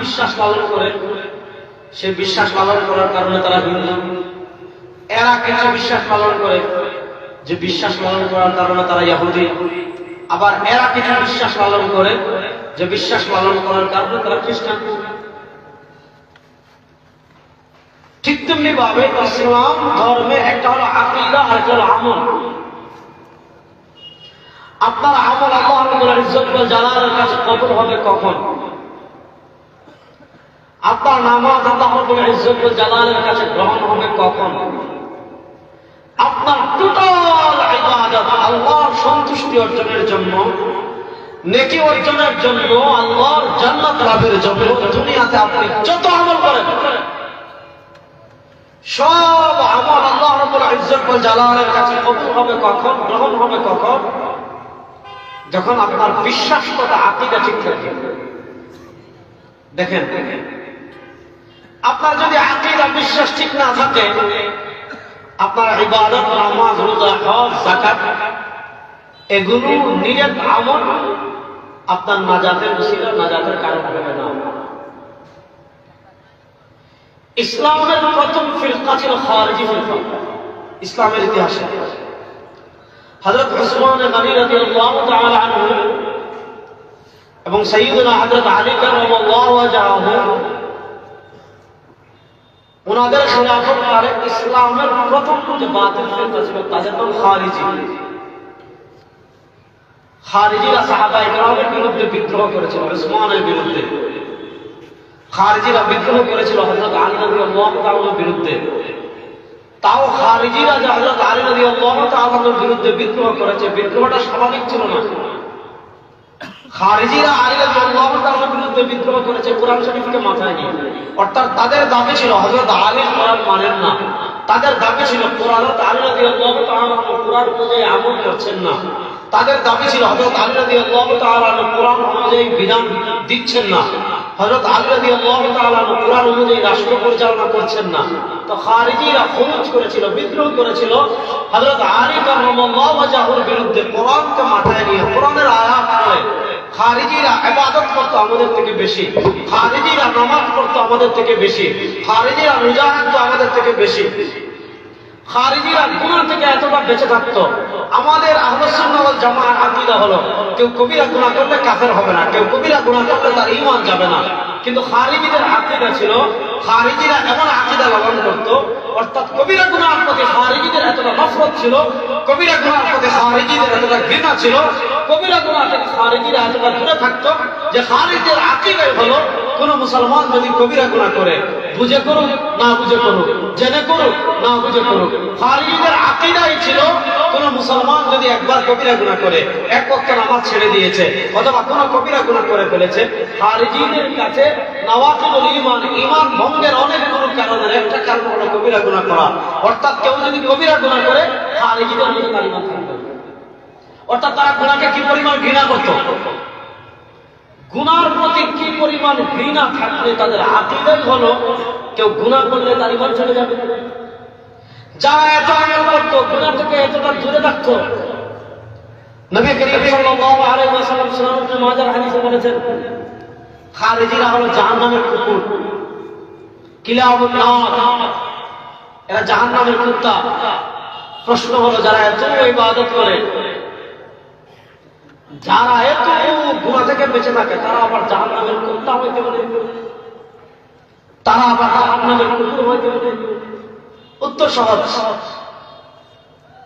বিশ্বাস পালন করে, সে বিশ্বাস পালন করার কারণে তারা হিন্দু। এরা কিছু বিশ্বাস পালন করে, যে বিশ্বাস পালন করার কারণে তারা ইহুদি। আবার এরা কিছু বিশ্বাস পালন করে, যে বিশ্বাস পালন করার কারণে তারা খ্রিস্টান। ঠিক তেমনি ভাবে ইসলাম ধর্মে একটা হলো আকীদা আর একটা হলো আমল। আপনার আমল আল্লাহ রাব্বুল ইজ্জত ওয়াল জালালের কাছে কবুল হবে কখন? আপনার নামাজ আল্লাহ রাব্বুল ইজ্জত ওয়াল জালালের কাছে গ্রহণ হবে কখন? আপনার টোটাল ইবাদত আল্লাহর সন্তুষ্টি অর্জনের জন্য, নেকি অর্জনের জন্য, আল্লাহর জান্নাত লাভের জন্য দুনিয়াতে আপনি যত আমল করেন, সব আমল আল্লাহ রাব্বুল ইজ্জত ওয়াল জালালের কাছে কবুল হবে কখন, গ্রহণ হবে কখন? যখন আপনার বিশ্বাসগত আকীদা ঠিক থাকে। দেখেন, আপনার যদি আকীদা বিশ্বাস ঠিক না থাকে, আপনার ইবাদত, নামাজ, রোজা, হজ, যাকাত এগুলো নিয়ত আমল আপনার নাজাতের ওসিলা, নাজাতের কারণ হবে না। ইসলামের প্রথম ফিরকা ছিল খারিজি ফিরকা ইসলামের ইতিহাসে। হযরত উসমান গনি রাদিয়াল্লাহু তাআলা আনহু এবং সাইয়্যিদুনা হযরত আলী কারামাল্লাহু ওয়াজহাহু, ওনাদের খিলাফত কালে ইসলামের প্রথম যে বাতিল ফিরকা ছিল তাদের নাম খারিজি। খারিজিরা সাহাবায়ে কেরামের বিরুদ্ধে বিদ্রোহ করেছিল, উসমানের বিরুদ্ধে। খারিজিরা বিদ্রোহ করেছিল হযরত আলী রাদিয়াল্লাহু তাআলার বিরুদ্ধে। তাও খারিজিরা যে হযরত আলী রাদিয়াল্লাহু তাআলার বিরুদ্ধে বিদ্রোহ করেছে, বিদ্রোহটা স্বাভাবিক ছিল না। খারিজিরা আলী রাদিয়াল্লাহু তাআলার বিরুদ্ধে বিদ্রোহ করেছে কোরআন শরীফকে মাথায় নিয়ে। অর্থাৎ তাদের দাবি ছিল হযরত আলী কোরআন মানেন না, তাদের দাবি ছিল হযরত আলী রাদিয়াল্লাহু তাআলা কোরআন অনুযায়ী আমল করছেন না, তাদের দাবি ছিল হযরত আলী রাদিয়াল্লাহু তাআলা কোরআন অনুযায়ী বিধান দিচ্ছেন না, হযরত আলী রাদিয়াল্লাহু তাআলা কোরআন অনুযায়ী রাষ্ট্র পরিচালনা করছেন না। তো খারিজিরা খুরুজ করেছিল, বিদ্রোহ করেছিল হযরত আলী কারামাল্লাহু ওয়াজহার বিরুদ্ধে কোরআনকে মাথায় নিয়ে, কোরআনের আয়াত পড়ে। খারিজিরা ইবাদত করতো আমাদের থেকে বেশি, খারিজিরা নামাজ পড়তো আমাদের থেকে বেশি, খারিজিরা রোজা রাখতো আমাদের থেকে বেশি, খারিজিরা গুনাহ থেকে এতটা বেঁচে থাকতো। আমাদের আহলে সুন্নাহ ওয়াল জামাআর আকীদা হলো কেউ কবিরা গুনাহ করলে কাফের হবে না, কেউ কবিরা গুনাহ করলে তার ঈমান যাবে না। কিন্তু খারিজিদের আকীদা ছিল, খারিজিরা এমন আকীদা লালন করত, অর্থাৎ কবিরা গুনাহের প্রতি খারিজিদের এতটা নফরত ছিল, কবিরা গুনাহের প্রতি খারিজিদের এতটা ঘৃণা ছিল, কবিরা গুনাহ থেকে খারিজিরা এতটা দূরে থাকতো যে খারিজিদের আকীদাই হলো কোন মুসলমান যদি কবিরা গুনাহ করে, বুঝে করুক না বুঝে করুক, জেনে করুক না বুঝে করুক, খারিজিদের আকীদাই ছিল কোন মুসলমান যদি একবার কবিরা গুনাহ করে, এক ওয়াক্ত নামাজ ছেড়ে দিয়েছে অথবা কোন কবিরা গুনাহ করে ফেলেছে, খারিজিদের কাছে নওয়াকিদুল ঈমান, ঈমান ভঙ্গের অনেকগুলো কারণের একটা কারণ হলো কবিরা গুনাহ করা। অর্থাৎ কেউ যদি কবিরা গুনাহ করে, খারিজিদের মধ্যে তার ঈমান থাকবে। অর্থাৎ তারা গুনাহকে কি পরিমাণ ঘৃণা করত, গুনার প্রতি কি পরিমাণ ঘৃণা থাকলে তাদের আকীদাই হলো কেউ গুনাহ করলে তার ঈমান চলে যাবে। যারা এত আমল করত, গুনাহ থেকে এতটা দূরে থাকতো, নবী করিম সাল্লাল্লাহু আলাইহি ওয়াসাল্লাম সুনান ইবনে মাজাহ হাদিসে বলেছেন, খারিজিরা হলো জাহান্নামের কুকুর, কিলাবুন নার, এরা জাহান্নামের কুত্তা। প্রশ্ন হলো, যারা এত ইবাদত করে, যারা এত গুনাহ থেকে বেঁচে থাকে, তারা আবার জাহান্নামের কুত্তা হইতে পারে? তারা আবার জাহান্নামের কুকুর হইতে পারে? উত্তর সহজ,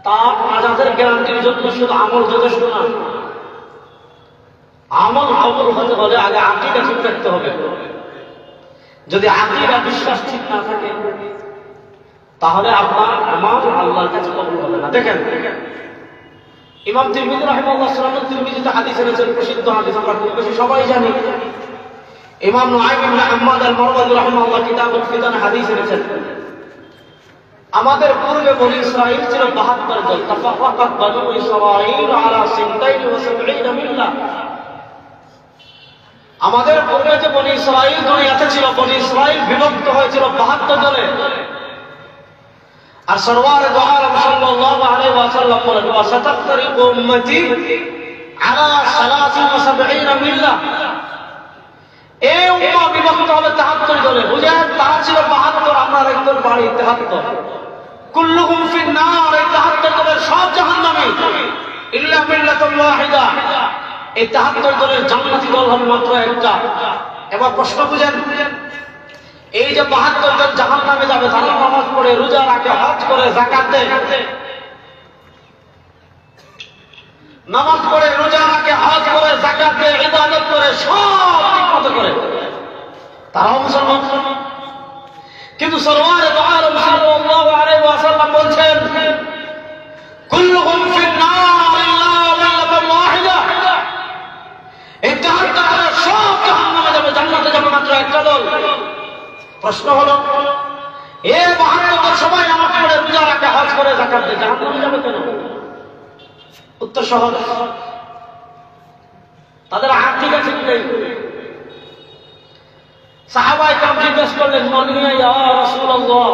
তার নাজাতের গ্যারান্টির জন্য শুধু আমল যথেষ্ট না। আমল কবুল হতে হলে আগে আকীদা ঠিক রাখতে হবে। যদি আকীদা বিশ্বাস ঠিক না থাকে, তাহলে আপনার নামাজ আল্লাহর কাছে কবুল হবে না। দেখেন, ইমাম তিরমিজি রাহিমাহুল্লাহ সুনান তিরমিজিতে হাদিস এনেছেন, প্রসিদ্ধ হাদিস, আমরা খুব বেশি সবাই জানি। ইমাম নুআইম ইবনে আহমদ আল-মারওয়াজি রাহিমাহুল্লাহ কিতাবুল ফিতান হাদিস এনেছেন, আমাদের পূর্বে বনী ইসরাঈল ছিল 72 দল। তাফাক্কাত বানু ইসরাঈল আলা 72 মিল্লাহ। আমাদের পূর্বে যে বনী ইসরাঈল দুনিয়াতে ছিল, বনী ইসরাঈল বিভক্ত হয়েছিল 72 দলে। আর সরওয়ার দু আলম সাল্লাল্লাহু আলাইহি ওয়াসাল্লাম বলেন, ওয়া সাতাফতারিকু উম্মতি আলা 73 মিল্লাহ। এই উম্মাহ বিভক্ত হবে 73 দলে। বুঝেন, তারা ছিল 72, আমরা একজন বাড়ি 73। কুল্লুহুম ফিন-নার, এই 73 দলের সব জাহান্নামী ইল্লা মিল্লাতুল ওয়াহিদা। এই 73 দলের জান্নাতি দল হবে মাত্র একটা। এবার প্রশ্ন বুঝেন, এই যে 72 জন জাহান্নামে যাবে, তারা নামাজ পড়ে, রোজা রাখে, হজ করে, যাকাত দেয়, নামাজ পড়ে, রোজা রাখে, হজ করে, যাকাত দেয়, ইবাদত করে, সব ঠিকমতো করে, তারাও মুসলমান। কিন্তু সরওয়ারে দো আলম সাল্লাল্লাহু আলাইহি ওয়াসাল্লাম বলছেন, কুল্লুহুম ফিন-নার ইল্লা মিল্লাতুল ওয়াহিদা। এই 73 দলের সব জাহান্নামে যাবে, জান্নাতে যাবে মাত্র একটা দল। প্রশ্ন হলো, এ 72 দল সবাই নামাজ পড়ে, রোজা রাখে, হজ করে, যাকাত দেয়, জাহান্নামে যাবে কেন? উত্তর সহজ, তাদের আকিদা ঠিক নেই। সাহাবায়ে কেরাম জিজ্ঞেস করলেন, মান হিয়া ইয়া রাসূলুল্লাহ,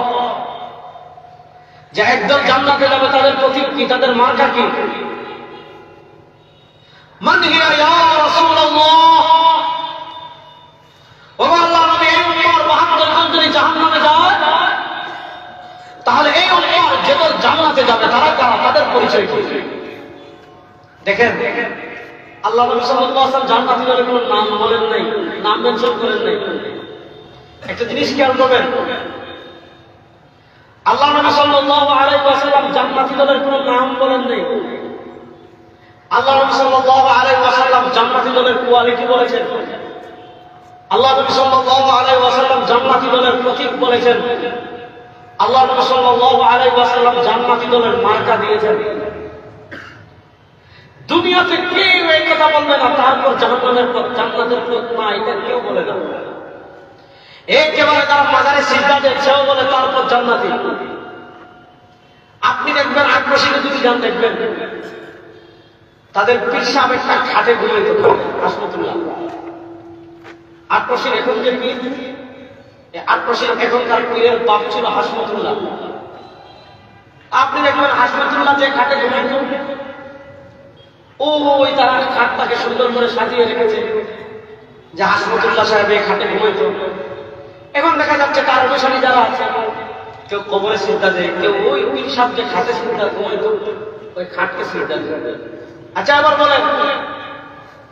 যে একদল জান্নাতে যাবে তাদের প্রতীক কি, তাদের মার্কা কি? মান হিয়া ইয়া রাসূলুল্লাহ, ও আল্লাহর নবী, এই উম্মাহর 72 জন যদি জাহান্নামে যায়, তাহলে এই উম্মাহর যে দল জান্নাতে যাবে তারা কারা, তাদের পরিচয় কি? দেখেন, আল্লাহ নবী সাল্লাল্লাহু আলাইহি ওয়াসাল্লাম জান্নাতি দলের কোনো নাম বলেন নাই, নাম মেনশন করেন নাই। একটা জিনিস খেয়াল করবেন, আল্লাহ নবী সাল্লাল্লাহু আলাইহি ওয়াসাল্লাম জান্নাতি দলের কোনো নাম বলেন নাই। আল্লাহ নবী সাল্লাল্লাহু আলাইহি ওয়াসাল্লাম জান্নাতি দলের কোয়ালিটি বলেছেন। আল্লাহ নবী সাল্লাল্লাহু আলাইহি ওয়াসাল্লাম জান্নাতি দলের প্রতীক বলেছেন। আল্লাহ নবী সাল্লাল্লাহু আলাইহি ওয়াসাল্লাম জান্নাতি দলের মার্কা দিয়েছেন। দুনিয়াতে কেউ এই কথা বলবে না তারপর জাহান্নামের পথ, জান্নাতের পথ না, এটা কেউ বলে না। একেবারে তারা মাজারে সিজদা দেয়, সেও বলে তারপর জান্নাতি। আপনি দেখবেন, আক্রোশীকে যদি যান দেখবেন, তাদের পীর সাহেব একটা খাটে ঘুমাইতে পারে, রাহমাতুল্লাহ। আক্রোশীর এখন যে পীর, আক্রোশীর এখনকার পীরের বাপ ছিল হাসমতুল্লাহ। আপনি দেখবেন হাসমতুল্লাহ যে খাটে ঘুমাইত, ওই তারা খাটটাকে সুন্দর করে সাজিয়ে রেখেছে যে হাসমতুল্লাহ সাহেব এই খাটে ঘুমাইত। এখন দেখা যাচ্ছে তার অনুসারী যারা আছে, কেউ কবরে সিজদা দেয়, কেউ ওই পীর সাহেব যে খাটে সিজদা ঘুমাইত ওই খাটকে সিজদা দেয়। আচ্ছা, এবার বলেন,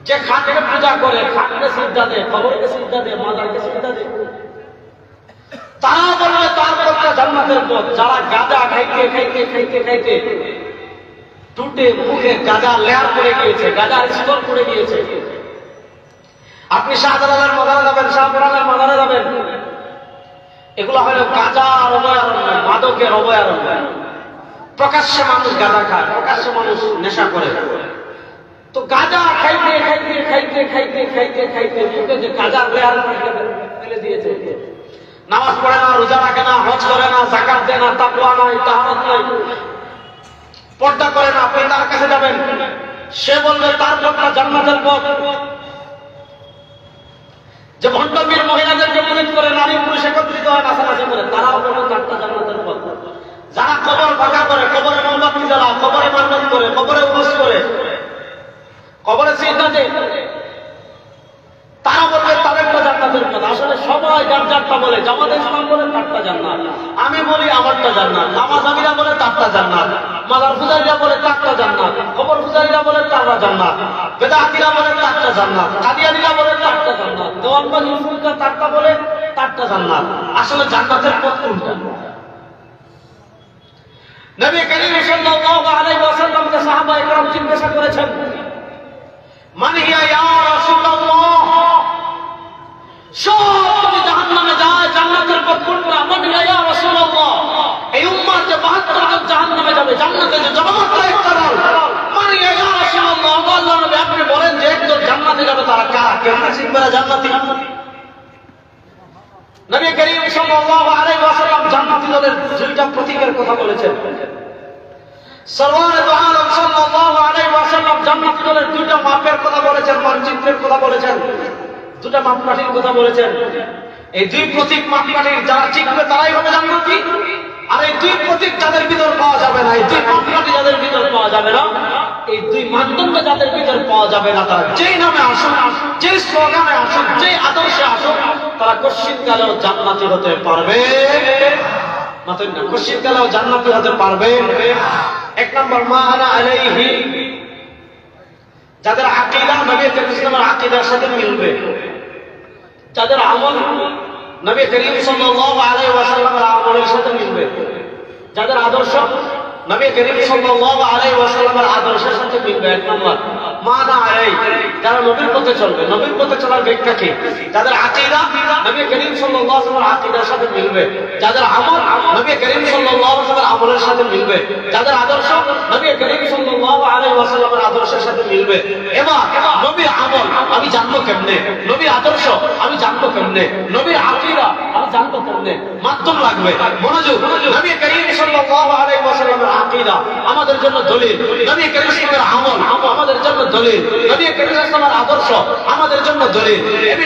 যে খাটকে পূজা করে, খাটকে সিজদা দেয়, কবরকে সিজদা দেয়, মাজারকে সিজদা দেয়, তারা বলবে তার পথটা জান্নাতের পথ। যারা গাঁজা খাইতে খাইতে খাইতে খাইতে টুটে মুখে গাঁজা লেয়ার পড়ে গিয়েছে, গাঁজার স্তর পড়ে গিয়েছে। আপনি শাহজালালের মাজারে যাবেন, শাহপুরানের মাজারে যাবেন, এগুলো হলো গাঁজার অভয়ারণ্য, মাদকের অভয়ারণ্য। প্রকাশ্যে মানুষ গাঁজা খায়, প্রকাশ্যে মানুষ নেশা করে। তো গাঁজা খাইতে খাইতে খাইতে খাইতে খাইতে খাইতে মুখে যে গাঁজার লেয়ার ফেলে দিয়েছে। নামাজ পড়ে না, রোজা রাখে না, হজ করে না, যাকাত দেয় না, তাকওয়া নাই, তাহারাত নাই, পর্দা করে না। আপনি তার কাছে যাবেন, সে বলবে তার পথটা জান্নাতের পথ। যে ভণ্ডপীর মহিলাদেরকে মুরিদ করে, নারী পুরুষ একত্রিত হয় নাচানাচি করে, তারাও বলবে তারটা জান্নাতের পথ। যারা কবর ফাঁকা করে, কবরে মোমবাতি জ্বালায়, কবরে মান্নত করে, কবরে উরুস করে, কবরে সিজদা দেয়, তারা বলবে তাদেরটা জান্নাতের পথ। আসলে সবাই যার যারটা বলে। জামাত ইসলাম বলে তারটা জান্নাত, আমি বলি আমারটা জান্নাত, নামাজাবিরা বলে তারটা জান্নাত, মাজার পূজারীরা বলে তারটা জান্নাত, কবর পূজারীরা বলে তারটা জান্নাত, বেদাতীরা বলে তারটা জান্নাত, কাদিয়ানীরা বলে তারটা জান্নাত, দেওয়ানবাগী উসুলকা তারটা বলে তারটা জান্নাত। আসলে জান্নাতের পথ কোনটা? নবী করিম সাল্লাল্লাহু আলাইহি ওয়াসাল্লামকে সাহাবায়ে কেরাম জিজ্ঞাসা করেছেন, মান হিয়া ইয়া রাসূলুল্লাহ, সব যদি জাহান্নামে যায়, জান্নাতের পথ কোনটা? মান হিয়া ইয়া রাসূলুল্লাহ, এই উম্মাহ যে 72 জন জাহান্নামে যাবে, জান্নাতে যে যাবে মাত্র একটা দল। মান হিয়া ইয়া রাসূলুল্লাহ, আল্লাহর নবী আপনি বলেন যে একদল জান্নাতে যাবে, তারা কারা? কেমন শিখবে জান্নাতি? নবী করিম সাল্লাল্লাহু আলাইহি ওয়াসাল্লাম জান্নাতি দলের দুইটা প্রতীকের কথা বলেছেন। সরওয়ারে দো আলম সাল্লাল্লাহু আলাইহি ওয়াসাল্লাম জান্নাতি দলের দুইটা মাপের কথা বলেছেন, মানচিত্রের কথা বলেছেন, দুটা মাপকাঠির কথা বলেছেন। এই দুই প্রতীক মাপকাঠির যারা চিনবে তারাই হবে জান্নাতি, আর এই দুই প্রতীক যাদের ভিতর পাওয়া যাবে না, এই দুই মাপকাঠি যাদের ভিতর পাওয়া যাবে না, এই দুই মানদণ্ড যাদের ভিতর পাওয়া যাবে না, তারা যেই নামে আসুক, যেই স্লোগানে আসুক, যেই আদর্শে আসুক, তারা কশ্চিৎকালেও জান্নাতি হতে পারবে না, কশ্চিৎকালেও জান্নাতি হতে পারবে। এক নম্বর মা আনা আলাইহি, যাদের আকীদা নবী করিম সাল্লাল্লাহু আলাইহি আকীদার সাথে মিলবে, যাদের আমল নবী করিম সাল্লাল্লাহু আলাইহি ওয়াসাল্লামের আমলের সাথে মিলবে, যাদের আদর্শ নবী করিম সাল্লাল্লাহু আলাইহি ওয়াসাল্লামের আদর্শের সাথে মিলবে। এক নম্বর মানা আলাইহি, যারা নবীর পথে চলবে। নবীর পথে চলার ব্যাখ্যা কি? যাদের আকীদা নবী করিম সাল্লাল্লাহু আলাইহি ওয়াসাল্লামের আকীদার সাথে মিলবে, যাদের আমল নবী করিম সাল্লাল্লাহু আলাইহি ওয়াসাল্লামের আমলের সাথে মিলবে, যাদের আদর্শ নবী করিম সাল্লাল্লাহু আলাইহি ওয়াসাল্লামের আদর্শের সাথে মিলবে। এবার নবীর আমল আমি জানবো কেমনে, নবীর আদর্শ আমি জানবো কেমনে, নবীর আকীদা আমি জানবো কেমনে? মাধ্যম লাগবে, মনোযোগ। নবী করিম সাল্লাল্লাহু আলাইহি ওয়াসাল্লামের আকীদা আমাদের জন্য দলিল, নবী করিম সাল্লাল্লাহু আলাইহি ওয়াসাল্লামের আমল আমাদের জন্য দলিল, নবী করিম সাল্লাল্লাহু আলাইহি ওয়াসাল্লামের আদর্শ আমাদের জন্য দলিল। এই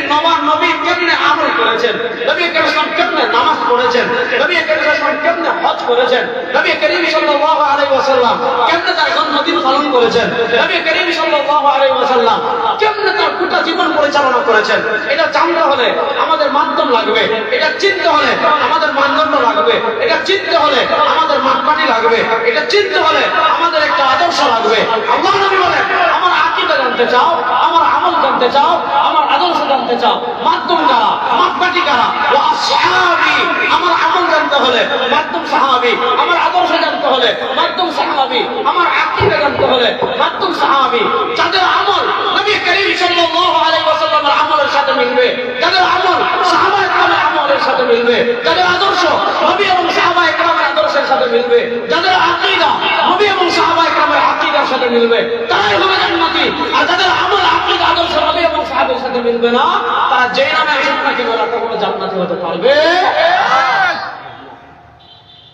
নবী কেমনে আমল করেছেন, নবী করিম সাল্লাল্লাহু আলাইহি ওয়াসাল্লাম কেমনে নামাজ পড়েছেন, নবী করিম সাল্লাল্লাহু আলাইহি ওয়াসাল্লাম কেমনে হজ করেছেন, নবী করিম সাল্লাল্লাহু আলাইহি ওয়াসাল্লাম কেমনে তার জন্মদিন পালন করেছেন, নবী করিম সাল্লাল্লাহু আলাইহি ওয়াসাল্লাম কেমনে তার গোটা জীবন পরিচালনা করেছেন, এটা জানতে হলে আমাদের মাধ্যম লাগবে, এটা চিনতে হলে আমাদের মানদণ্ড লাগবে, এটা চিনতে হলে আমাদের মাপকাঠি লাগবে, এটা চিনতে হলে আমাদের একটা আদর্শ লাগবে। আল্লাহ নবী বলেন, আমার আকীদা জানতে চাও, আমার আমল জানতে চাও, আমার আদর্শ জানতে চাও, মাধ্যম কারা, মাপকাঠি কারা? ওয়া আসহাবি, আমার আমল জানতে হলে মাধ্যম সাহাবী, আমার আদর্শ জানতে হলে মাধ্যম সাহাবী, আমার আকীদা জানতে হলে মাধ্যম সাহাবী। যাদের আমল নবী করিম সাল্লাল্লাহু আলাইহি ওয়াসাল্লামের আমলের সাথে মিলবে, যাদের আমল সাহাবায়ে কেরামের আমলের সাথে মিলবে, যাদের আদর্শ নবী এবং সাহাবায়ে কেরামের আদর্শের সাথে মিলবে, যাদের আকীদা নবী এবং সাহাবায়ে কেরামের আকীদার সাথে মিলবে, তারাই হবে জান্নাতি। আর যাদের আমল আকীদা আদর্শ নবী এবং সাহাবীর সাথে মিলবে না, তারা যেই নামে আসুক না কেন তারা কখনো জান্নাতি হতে পারবে।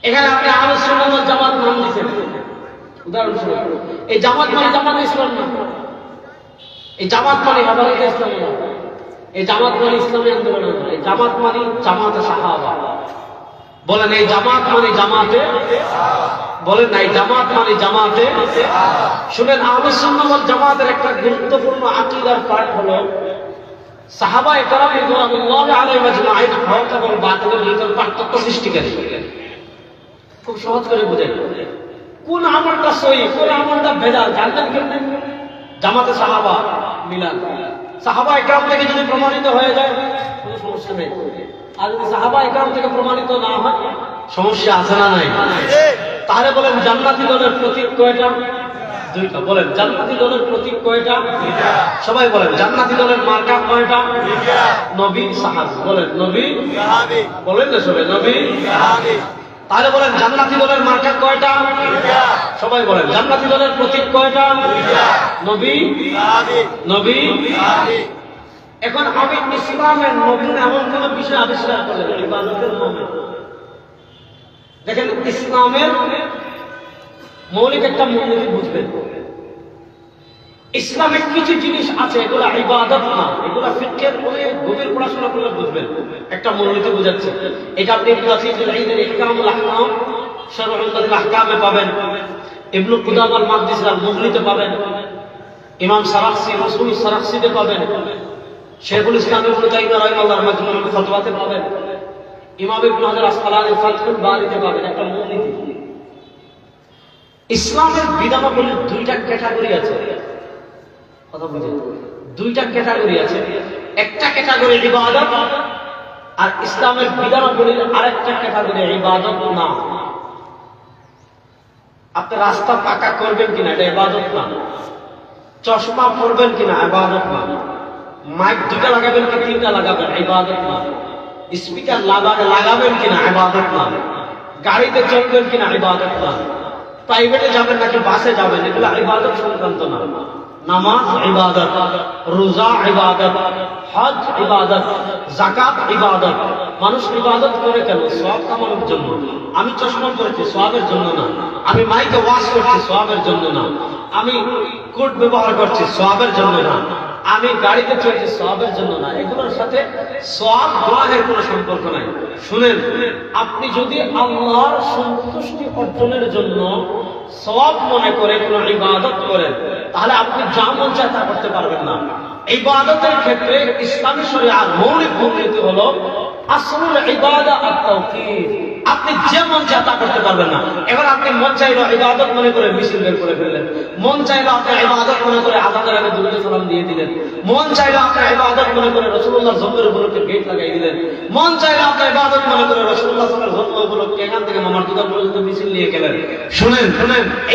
এখানে আপনি আহলে সুন্নাত ওয়াল জামাত নাম দিয়েছেন, উদাহরণস্বরূপ এই জামাত মানে জামাত ইসলাম না, এই জামাত মানে হেফাজত ইসলাম না, এই জামাত মানে ইসলামী আন্দোলন না, এই জামাত মানে জামাতে সাহাবা। বলেন এই জামাত মানে জামাতে, বলেন না এই জামাত মানে জামাতে। শুনেন, আহলে সুন্নাত ওয়াল জামাতের একটা গুরুত্বপূর্ণ আকীদার পার্ট হলো সাহাবায়ে কেরাম রাদিয়াল্লাহু আলাইহিম আজমাইন হক এবং বাতিলের ভিতর পার্থক্য সৃষ্টিকারী। খুব সহজ করে বুঝেন, কোন আমলটা সহিহ, কোন আমলটা ভেজাল জানবেন কেমনে? জামাতে সাহাবা মিলাদ, সাহাবায়ে কেরাম থেকে যদি প্রমাণিত হয়ে যায় কোনো সমস্যা নেই, আর যদি সাহাবায়ে কেরাম থেকে প্রমাণিত না হয় সমস্যা আছে না নাই? তাহলে বলেন জান্নাতি দলের প্রতীক কয়টা? দুইটা। বলেন জান্নাতি দলের প্রতীক কয়টা? সবাই বলেন জান্নাতি দলের মার্কা কয়টা? নবী সাহাবী। বলেন নবী সাহাবী। বলেন না সবাই নবী সাহাবী। তাহলে বলেন জান্নাতি দলের মার্কা কয়টা? সবাই বলেন জান্নাতি দলের প্রতীক কয়টা? নবী সাহাবী, নবী সাহাবী। এখন আমি ইসলামের নবীন এমন কোন বিষয় আবিষ্কার করলেন ইবাদতের নামে। দেখেন ইসলামের মৌলিক একটা মূলনীতি বুঝবেন, ইসলামে কিছু জিনিস আছে এগুলো ইবাদত না, এগুলো ফিকহের অনেক গভীর পড়াশোনা করলে বুঝবেন। একটা মূলনীতি বুঝাচ্ছে, এটা আপনি ইবনে কাসির ঈদের ইহকামুল আহকাম শারহুল আহকামে পাবেন, ইবনে কুদামা আল মাকদিসি আল মুগনিতে পাবেন, ইমাম সারাখসি রাসূল সারাখসিতে পাবেন, শেখুল ইসলাম ইবনে তাইমিয়া রাহিমাহুল্লাহ মাজমুউল ফতওয়াতে পাবেন, ইমাম ইবনে হাজার আসকালানি ফাতহুল বারিতে পাবেন। একটা মূলনীতি, ইসলামের বিধানাবলীর দুইটা ক্যাটাগরি আছে, কথা বুঝেন, দুইটা ক্যাটাগরি আছে। একটা ক্যাটাগরি ইবাদত, আর ইসলামের বিধানাবলীর আরেকটা ক্যাটাগরি ইবাদত না। আপনি রাস্তা পাকা করবেন কিনা এটা ইবাদত না, চশমা পরবেন কিনা ইবাদত না, মাইক দুইটা লাগাবেন কি তিনটা লাগাবেন ইবাদত না, স্পিকার লাগাবেন কিনা ইবাদত না, গাড়িতে চলবেন কিনা ইবাদত না, প্রাইভেটে যাবেন নাকি বাসে যাবেন এগুলো ইবাদত সংক্রান্ত না। নামাজ ইবাদত, রোজা ইবাদত, হজ ইবাদত, যাকাত ইবাদত। মানুষ ইবাদত করে কেন? সওয়াব কামানোর জন্য। আমি চশমা পরেছি সওয়াবের জন্য না, আমি মাইকে ওয়াজ করছি সওয়াবের জন্য না, আমি কোট ব্যবহার করছি সওয়াবের জন্য না, আমি গাড়িতে চলছি সওয়াবের জন্য না, এগুলোর সাথে সওয়াব গুনাহের কোনো সম্পর্ক নাই। শুনেন, আপনি যদি আল্লাহর সন্তুষ্টি অর্জনের জন্য সওয়াব মনে করে কোনো ইবাদত করেন, তাহলে আপনি যা মন চায় তা করতে পারবেন না। ইবাদতের ক্ষেত্রে ইসলামী শরিয়ার মৌলিক মূলনীতি হলো আসলুল ইবাদা আত-তাওকীফ। আপনি যে মন চায় তা করতে পারবেন না। এবার আপনি মন চাইলো ইবাদত মনে করে মিছিল বের করে ফেললেন, মন চাইলো আপনি ইবাদত মনে করে আযানের আগে দুরূদ সালাম দিয়ে দিলেন, মন চাইলো আপনি ইবাদত মনে করে রাসূলুল্লাহর জন্মের উপলক্ষে গেট লাগাই দিলেন, মন চাইলো আপনি ইবাদত মনে করে রাসূলুল্লাহ সাল্লাল্লাহু আলাইহি ওয়াসাল্লাম উপলক্ষে এখান থেকে মামার দোকান পর্যন্ত মিছিল নিয়ে গেলেন। শুনেন,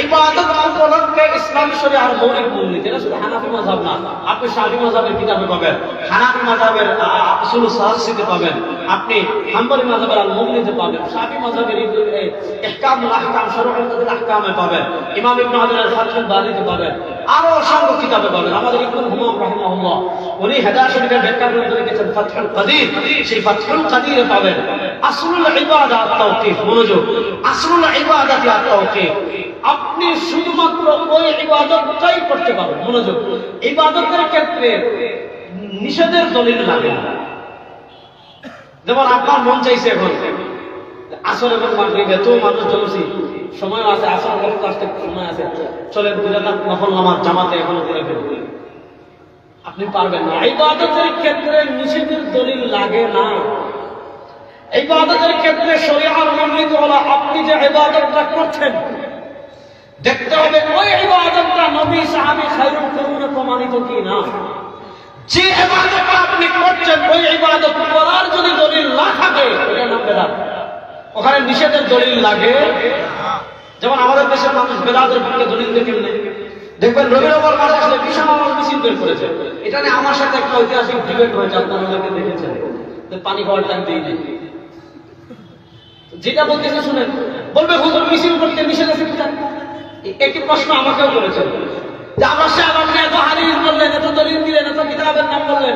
ইবাদত উপলক্ষে ইসলামী শরিয়ার মৌলিক মূলনীতি, এটা শুধু হানাফি মাযহাব না, আপনি শাফি মাযহাবের কিতাবে পাবেন, হানাফি মাযহাবের উসুলুস সালাসিতে পাবেন, আপনি হাম্বলি মাযহাবের আল মুগনিতে পাবেন, শাফি মাযহাবের ইহকামুল আহকাম শরউল আহকামে পাবেন, ইমাম ইবনে হাজারের ফাতহুল বারীতে পাবেন, আরো অসংখ্য কিতাবে পাবেন। আমাদের ইবনুল হুমাম রাহিমাহুল্লাহ উনি হেদায়েত শরীফের ব্যাখ্যা গ্রন্থ লিখেছেন ফাতহুল কাদির, সেই ফাতহুল কাদিরে পাবেন আসলুল ইবাদা আত-তাওকীফ। মনোযোগ, আসলুল ইবাদাতি আত-তাওকীফ। আপনি শুধুমাত্র ওই ইবাদতটাই করতে পারবেন। মনোযোগ, ইবাদতের ক্ষেত্রে নিষেধের দলিল লাগে না। যেমন আপনার মন চাইছে এখন আসর এবং মাগরিবে তো মানুষ জমছি, সময় আছে, আসর ওয়াক্ত আসতে সময় আছে, চলেন দুই রাকাত নফল নামাজ জামাতে এখনো পড়ে ফেলুন, আপনি পারবেন না। ইবাদতের ক্ষেত্রে নিষেধের দলিল লাগে না। ইবাদতের ক্ষেত্রে শরীয়তের মূলনীতি হলো আপনি যে ইবাদতটা করছেন দেখতে হবে ওই ইবাদতটা নবী সাহাবী খায়রুল কুরুনে প্রমাণিত কি না। যে ইবাদতটা আপনি করছেন ওই ইবাদত করার যদি দলিল না থাকে এটা নাম বেদাত, ওখানে নিষেধের দলিল লাগে। যেমন আমাদের দেশের মানুষ বেদাতের পক্ষে দলিল দেখেন, দেখবেন রবির ওপর মাস আসলে বিশাল আমার মিছিল বের করেছে। এটা নিয়ে আমার সাথে একটা ঐতিহাসিক ডিবেট হয়েছে, আপনারা অনেকে দেখেছেন, পানি খাওয়ার টাইম দিয়ে নেই। যেটা বলতেছে শুনেন, বলবে হুজুর মিছিল করতে নিষেধ আছে কিনা। একই প্রশ্ন আমাকেও করেছেন যে আমার সাহেব আপনি এত হাদিস বললেন, এত দলিল দিলেন, এত কিতাবের নাম বললেন,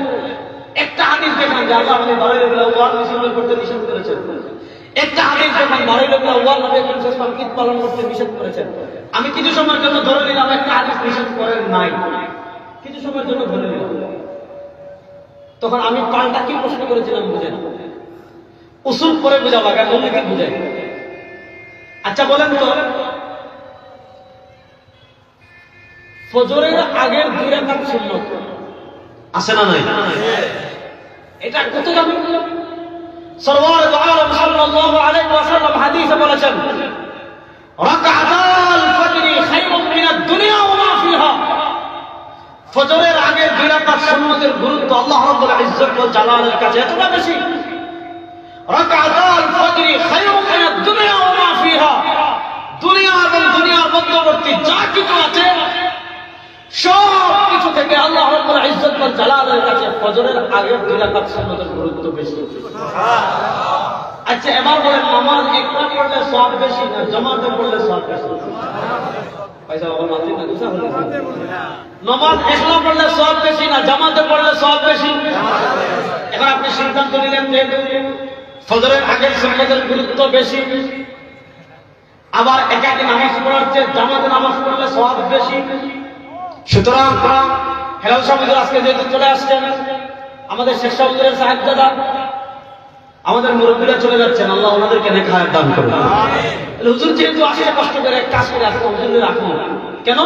একটা হাদিস দেখান যে আল্লাহ আমাদের 12 রবিউল আউয়াল মিছিল বের করতে নিষেধ করেছেন। একটা হাদিস দেখান 12 রবিউল আউয়াল নবী করিম সাল্লাল্লাহু আলাইহি ওয়াসাল্লাম ঈদ পালন করতে নিষেধ করেছেন। আমি কিছু সময়ের জন্য ধরে নিলাম একটা হাদিস নিষেধ করেন নাই, কিছু সময়ের জন্য ধরে নিলাম। তখন আমি পাল্টা কি প্রশ্ন করেছিলাম বুঝেন, উসুল পরে বোঝা লাগে, মূলনীতি বুঝাই। আচ্ছা বলেন তো, ফজরের আগের 2 রাকাত সুন্নাত আছে না নাই? এটা কত দামি? সরওয়ার দু আলম সাল্লাল্লাহু আলাইহি ওয়াসাল্লাম হাদিসে বলেছেন রাকাতাল ফজরি খায়রুম মিনাদ দুনিয়া ওয়া মা ফিহা। ফজরের আগের 2 রাকাত সুন্নাতের গুরুত্ব আল্লাহ রাব্বুল ইজ্জত ওয়াল জালালের কাছে এতটা বেশি। রাকাতাল ফজরি খায়রুম মিনাদ দুনিয়া ওয়া মা ফিহা, দুনিয়া এবং দুনিয়ার মধ্যবর্তী যা কিছু আছে সব কিছু থেকে আল্লাহ রাব্বুল ইজ্জত ওয়াল জালালের কাছে ফজরের আগের 2 রাকাত সুন্নাতের গুরুত্ব বেশি। আচ্ছা এবার বলেন, নামাজ একলা পড়লে সওয়াব বেশি না জামাতে পড়লে সওয়াব বেশি? পয়সা বাবা মাঝে না দুসা হলো, নামাজ একলা পড়লে সওয়াব বেশি না জামাতে পড়লে সওয়াব বেশি? এখন আপনি সিদ্ধান্ত নিলেন যে ফজরের আগের সুন্নাতের গুরুত্ব বেশি, আবার একাকি নামাজ পড়ার চেয়ে জামাতে নামাজ পড়লে সওয়াব বেশি। সুতরাং হেলাল সাহেব আজকে যেহেতু চলে আসছেন, আমাদের শেখ সাহেবের সাহেবজাদা, আমাদের মুরব্বীরা চলে যাচ্ছেন, আল্লাহ ওনাদেরকে নেক হায়াত দান করুন। হুজুর যেহেতু আসে কষ্ট করে এক কাজ করে আসলে হুজুরের রাখুন কেন,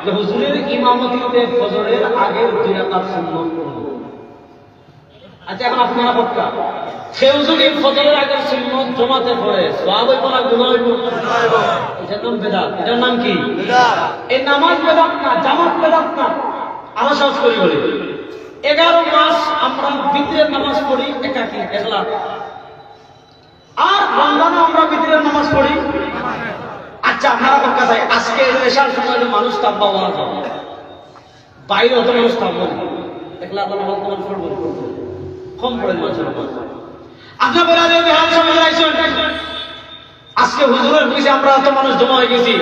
যে হুজুরের ইমামতিতে ফজরের আগের 2 রাকাত সুন্নাত পড়ব। আচ্ছা এখন আপনারা বক্তা, সে হুজুর এই ফজরের আগের সুন্নাত জামাতে পড়ে সওয়াব হইব না গুনাহ হইব? এটার নাম বেদাত। এটার নাম কি? বেদাত। এই নামাজ বেদাত না, জামাত বেদাত না। আরো সহজ করে বলি, 11 মাস আমরা বিতরের নামাজ পড়ি একাকী একলা, আর রমজানে আমরা বিতরের নামাজ পড়ি। আচ্ছা আপনারা বক্তা চাই আজকে এশার সময় মানুষ তাব্বা ওয়াজ হবে, বাইরে অত মানুষ থাকবো না, একলা আল্লাহ নামাজ পড়বো কম পড়েন মানুষের নামাজ। আপনার বলা যাবে আজকে হুজুরের পিছনে আমরা এত মানুষ জমা হয়ে গেছি,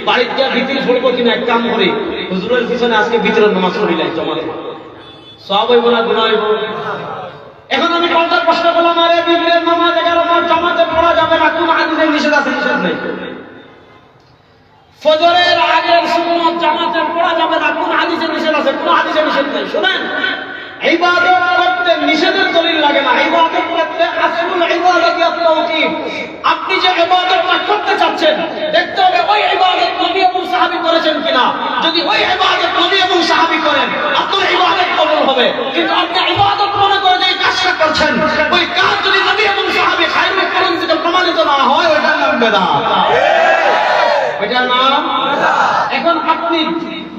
বাড়িতে গিয়ে ভিতরে পড়বো কিনা এক কাম করি, হুজুরের পিছনে আজকে ভিতরের নামাজ পড়ি নাই, জমা সওয়াব হইব না গুনাহ হইব? এখন আমি পাল্টা প্রশ্ন করলাম, আরে ভিতরের নামাজ 11 মাস জামাতে পড়া যাবে না, কোন হাদিসে নিষেধ আছে? নিষেধ নেই। ফজরের আগের সুন্নাত জামাতে পড়া যাবে না, কোন হাদিসে নিষেধ আছে? আছে, কোনো হাদিসে নিষেধ নেই। শুনেন, ইবাদত করতে নিষেধের দলিল লাগে না, ইবাদত করতে আসলুল ইবাদত আত-তাওকীফ। আপনি যে ইবাদতটা করতে চাচ্ছেন দেখতে হবে ওই ইবাদত নবী এবং সাহাবী করেছেন কিনা। যদি ওই ইবাদত নবী এবং সাহাবী করেন আপনার ইবাদত কবুল হবে। কিন্তু আপনি ইবাদত মনে করে যে কাজটা করছেন, ওই কাজ যদি নবী এবং সাহাবী খায়রুল কুরআন থেকে প্রমাণিত না হয়, ওইটার নাম বিদআত। ওইটার নাম বিদআত। এখন আপনি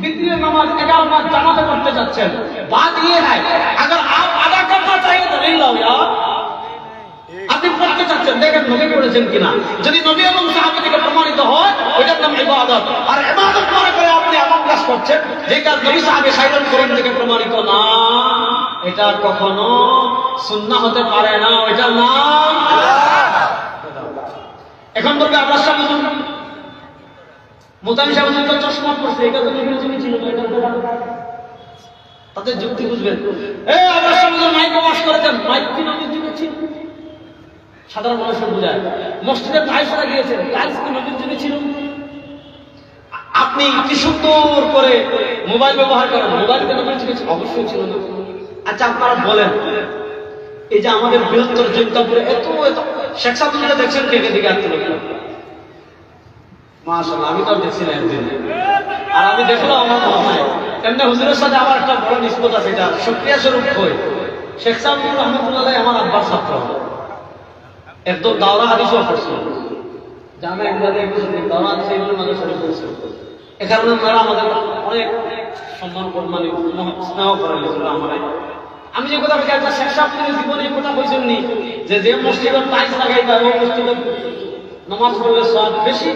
বিতরের নামাজ 11 রাকাত জামাতে পড়তে যাচ্ছেন, बात ये है अगर आप अदा करना चाहिए तो नहीं लाओ यार। আপনি পড়তে চাচ্ছেন, দেখেন নবী পড়েছেন কিনা। যদি নবী এবং সাহাবী থেকে প্রমাণিত হয় ওইটার নাম ইবাদত। আর ইবাদত মনে করে আপনি এমন কাজ করছেন যে কাজ নবী সাহাবী খায়রুল কুরআন থেকে প্রমাণিত না, এটা কখনো সুন্নাহ হতে পারে না, ওইটার নাম বিদআত। এখন বলবে আপনার সামনে মুতামি সাহেব তো চশমা পড়ছে, এটা তো নবীর যুগে ছিল না, এটা তাদের যুক্তি বুঝবেন। আপনার সামনে মাইক ওয়াশ করেছেন, মাইক কি নবীর যুগে ছিল? সাধারণ মানুষের বোঝায়। মসজিদে টাইলস লাগিয়েছেন, টাইলস কি নবীর যুগে ছিল? আপনি কি সুন্দর করে মোবাইল ব্যবহার করেন, মোবাইল কি নবীর যুগে ছিল? অবশ্যই ছিল না। আচ্ছা আপনারা বলেন, এই যে আমাদের বৃহত্তর জৈন্তাপুরে এত এত শেখ সাহেবকে দেখছেন কে দিকে আসতে লোক? মাশাআল্লাহ, আমি তো দেখছি না একদিন, আর আমি দেখলাম আমার মনে হয় এমনি হুজুরের সাথে আমার একটা বড় নিসবত আছে, এটা শুকরিয়া স্বরূপ হই। শেখ সাহেব রহমতুল্লাহ আমার আব্বার ছাত্র, একদম দাওরা হাদিসও পড়ছিল, জামে একবারে দাওরা হাদিস এগুলোর মাঝে শরীফ পড়ছিল। এ কারণে তারা আমাদের অনেক সম্মান মানে স্নেহ করে গেছিল আমার। আমি যে কথা বলছি, একটা শেখ সাহেব জীবনে এই কথা বলছেননি যে মসজিদের টাইলস লাগাই দেয় ওই মসজিদের নামাজ পড়লে সওয়াব বেশি,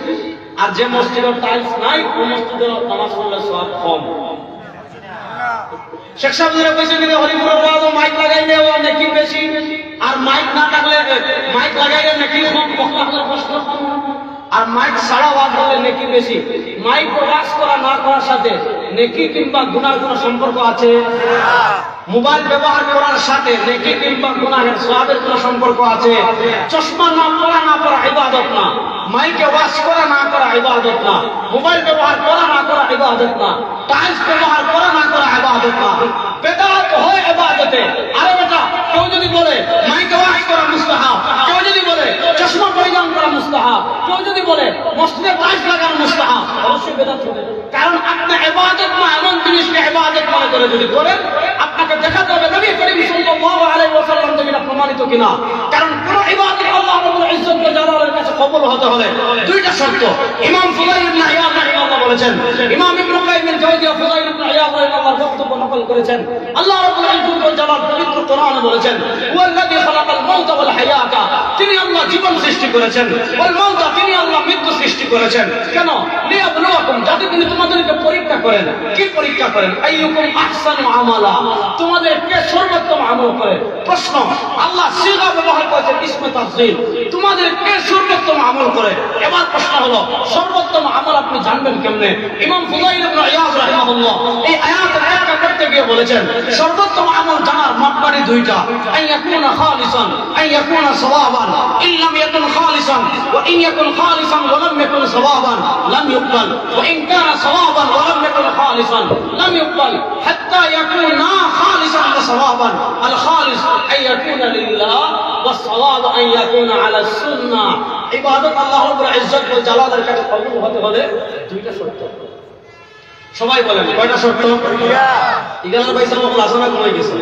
আর যে মসজিদের টাইলস নাই ওই মসজিদের নামাজ পড়লে সওয়াব কম। শেখ সাহেবরা কইছেন যে হরিপুরের ওয়াজও মাইক লাগাইলে ও নেকি বেশি, আর মাইক না থাকলে মাইক লাগাইলে নেকি কম, বক্তাদের কষ্ট কম, আর মাইক ছাড়া ওয়াজ করলে নেকি বেশি। মাইক ওয়াজ করা না করার সাথে নেকি কিংবা গুনাহর কোনো সম্পর্ক আছে? মোবাইল ব্যবহার করার সাথে নেকি কিংবা গুনাহের সওয়াবের কোনো সম্পর্ক আছে? চশমা না পরা ইবাদত না, মাইকে ওয়াজ করা না করা ইবাদত না, মোবাইল ব্যবহার করা না করা ইবাদত না, টাইলস ব্যবহার করা না করা ইবাদত না। বিদআত হয় ইবাদতে। আরে বেটা, কেউ যদি বলে মাইকে ওয়াজ করা মুস্তাহাব, কেউ যদি বলে চশমা পরিধান করা মুস্তাহাব, কেউ যদি বলে মসজিদে টাইলস লাগানো মুস্তাহাব, অবশ্যই বিদআত হবে। কারণ আপনি ইবাদত না এমন জিনিসকে ইবাদত মনে করে যদি করেন, আপনাকে দেখাতে হবে নবী করিম সাল্লাল্লাহু আলাইহি ওয়াসাল্লাম থেকে এটা প্রমাণিত কিনা। কারণ কোন ইবাদত আল্লাহ রাব্বুল ইজ্জত ওয়া জালালের কাছে কবুল হতে হলে দুইটা শর্ত। ইমাম ফুদাইল ইবনে ইয়াদ রাহিমাহুল্লাহ বলেছেন, ইমাম ইবনে কাইয়িম আল-জাওজিয়া ফুদাইল ইবনে ইয়াদ রাহিমাহুল্লাহর বক্তব্য নকল করেছেন। আল্লাহ রাব্বুল ইজ্জত ওয়া জালাল পবিত্র কোরআনে বলেছেন, ওয়াল্লাযী খালাকাল মাউতা ওয়াল হায়াতা, তিনি আল্লাহ জীবন সৃষ্টি করেছেন, ওয়াল মাউতা, তিনি আল্লাহ মৃত্যু সৃষ্টি করেছেন। কেন? লিয়াবলুয়াকুম, যাতে তিনি তোমাদেরকে পরীক্ষা করেন। কি পরীক্ষা করেন? আইয়ুকুম আহসানু আমালা, তোমাদের কে সর্বোত্তম আমল করে। প্রশ্ন, আল্লাহ সিগা ব্যবহার করেছেন ইসমে তাফসীর, তোমাদের কে সর্বোত্তম আমল করে। এবার প্রশ্ন হলো সর্বোত্তম আমল আপনি জানবেন কেমনে? ইমাম ফুদাইল ইবনে ইয়াদ রাহিমাহুল্লাহ এই আয়াতের ব্যাখ্যা করতে গিয়ে বলেছেন সর্বোত্তম আমল জানার মাপকাঠি দুইটা। আইয়াকুনা খালিসান, আইয়াকুনা সাওয়াবান, ইন লাম ইয়াকুন খালিসান ওয়া ইন ইয়াকুন খালিসান ওয়া লাম ইয়াকুন সাওয়াবান লাম ইউকবাল, ওয়া ইন কানা সাওয়াবান ওয়া লাম ইয়াকুন খালিসান লাম ইউকবাল, হাত্তা ইয়াকুনা খালিসান ওয়া সাওয়াবান। আল খালিস আন ইয়াকুনা লিল্লাহ ওয়া সাওয়াব আন ইয়াকুনা আলা সুন্নাহ। ইবাদত আল্লাহ রাব্বুল ইজ্জত ওয়া জালালের কাছে কবুল হতে হলে দুইটা শর্ত। সবাই বলেন কয়টা শর্ত? ইগালার ভাই সাহেব ক্লাসনা কমে গেছে,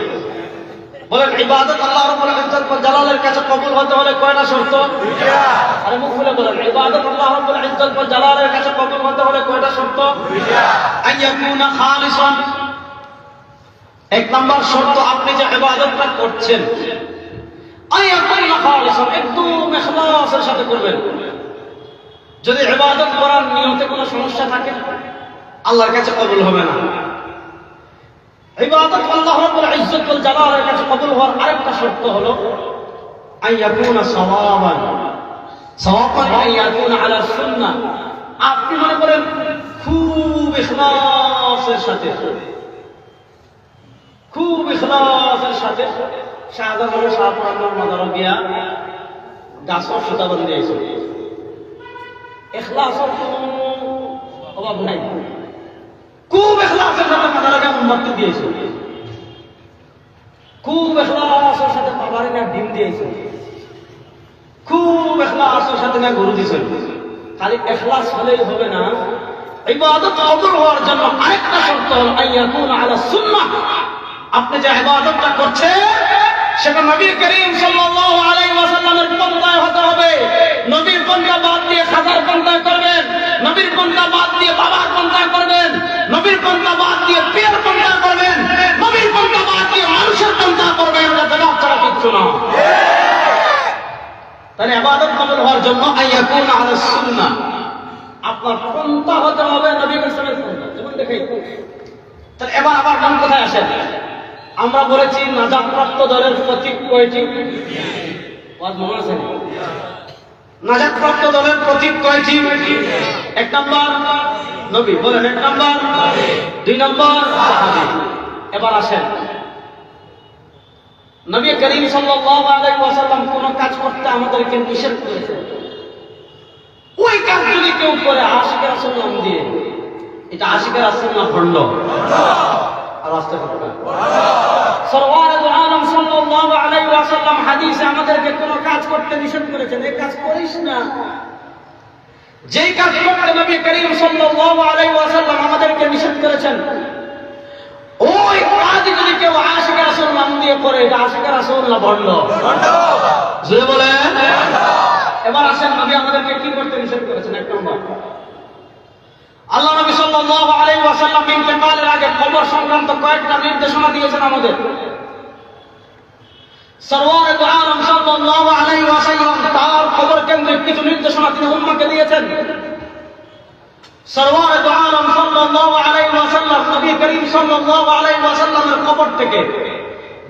বলেন ইবাদত আল্লাহ রাব্বুল ইজ্জত ওয়া জালালের কাছে কবুল হতে হলে কয়টা শর্ত? দুইটা। আরে মুখ খুলে বলেন ইবাদত আল্লাহ রাব্বুল ইজ্জত ওয়া জালালের কাছে কবুল হতে হলে কয়টা শর্ত? দুইটা। আইয়াকুনা খালিসান, এক নাম্বার শর্ত আপনি যে ইবাদতটা করছেন আইয়াকুনা খালিসান, একদম ইখলাসের সাথে করবেন। যদি ইবাদত করার নিয়তে কোনো সমস্যা থাকে আল্লাহর কাছে কবুল হবে না। ইবাদত আল্লাহ রাব্বুল ইজ্জত ওয়াল জালালের কাছে কবুল হওয়ার আরেকটা শর্ত হলো আইয়াকুনা সাওয়াবান, সাওয়াবান আইয়াকুনা আলা সুন্নাহ। আপনি মনে করেন খুব ইখলাসের সাথে, খুব ইখলাসের সাথে শাহজালালের শাহপুরানোর মাজারে গিয়া গাছর সুতা বান্ধে দিয়েছে, ইখলাসের কোনো অভাব নাই। খুব ইখলাসের সাথে মাদারাকে মোমবাতি দিয়েছে, খুব ইখলাসের সাথে বাবারে না ডিম দিয়েছে, খুব ইখলাসের সাথে না গরু দিয়েছে। খালি ইখলাস হলেই হবে না, ইবাদত কবুল হওয়ার জন্য আরেকটা শর্ত হলো আইয়াকুন আলা সুন্নাহ। আপনি যে ইবাদতটা করছেন সেটা নবী করিম সাল্লাল্লাহু আলাইহি ওয়াসাল্লামের পন্থায় হতে হবে। নবীর পন্থা বাদ দিয়ে খাজার পন্থায় করবেন, নবীর পন্থা বাদ দিয়ে বাবার পন্থায় করবেন, নবীর পন্থা বাদ দিয়ে পীরের পন্থায় করবেন, নবীর পন্থা বাদ দিয়ে মানুষের পন্থা করবেন, এটা বেদাত ছাড়া কিচ্ছু না। তাহলে ইবাদত কবুল হওয়ার জন্য আইয়াকুন আলা সুন্নাহ, আপনার পন্থা হতে হবে নবী রাসূলের পন্থা। যেমন দেখেন, তাহলে এবার আবার কোন কথায় আসেন? আমরা বলেছি নাজাতপ্রাপ্ত দলের প্রতীক কয়টি? ওয়াজ মনে আছে? নাজাতপ্রাপ্ত দলের প্রতীক কয়টি? এক নাম্বার নবী, বলেন এক নাম্বার, দুই নাম্বার সাহাবী। এবার আসেন, নবী করিম সাল্লাল্লাহু আলাইহি ওয়াসাল্লাম কোন কাজ করতে আমাদেরকে নিষেধ করেছেন, ওই কাজ যদি কেউ করে আশিকের রাসূল নাম দিয়ে, এটা আশিকের রাসূল না ভণ্ড? আর আসতে পারবে সরওয়ারে দু আলম সাল্লাল্লাহু আলাইহি ওয়াসাল্লাম হাদিসে আমাদেরকে কোন কাজ করতে নিষেধ করেছেন, এই কাজ করিস না। যেই কাজ করতে নবী করিম সাল্লাল্লাহু আলাইহি ওয়াসাল্লাম আমাদেরকে নিষেধ করেছেন, ওই কাজ যদি কেউ আশিকের রাসূল নাম দিয়ে করে, এটা আশিকের রাসূল না ভণ্ড? জোরে বলেন। এবার আসেন, নবী আমাদেরকে কি করতে নিষেধ করেছেন? এক নম্বর, আল্লাহ নবী সাল্লাল্লাহু আলাইহি ওয়াসাল্লাম ইন্তেকালের আগে কবর সংক্রান্ত কয়েকটা নির্দেশনা দিয়েছেন আমাদের। সরওয়ারে দু আলম সাল্লাল্লাহু আলাইহি ওয়াসাল্লাম তার কবর কেন্দ্রিক কিছু নির্দেশনা তিনি উম্মতকে দিয়েছেন। সরওয়ারে দু আলম সাল্লাল্লাহু আলাইহি ওয়াসাল্লাম নবী করিম সাল্লাল্লাহু আলাইহি ওয়াসাল্লামের কবর থেকে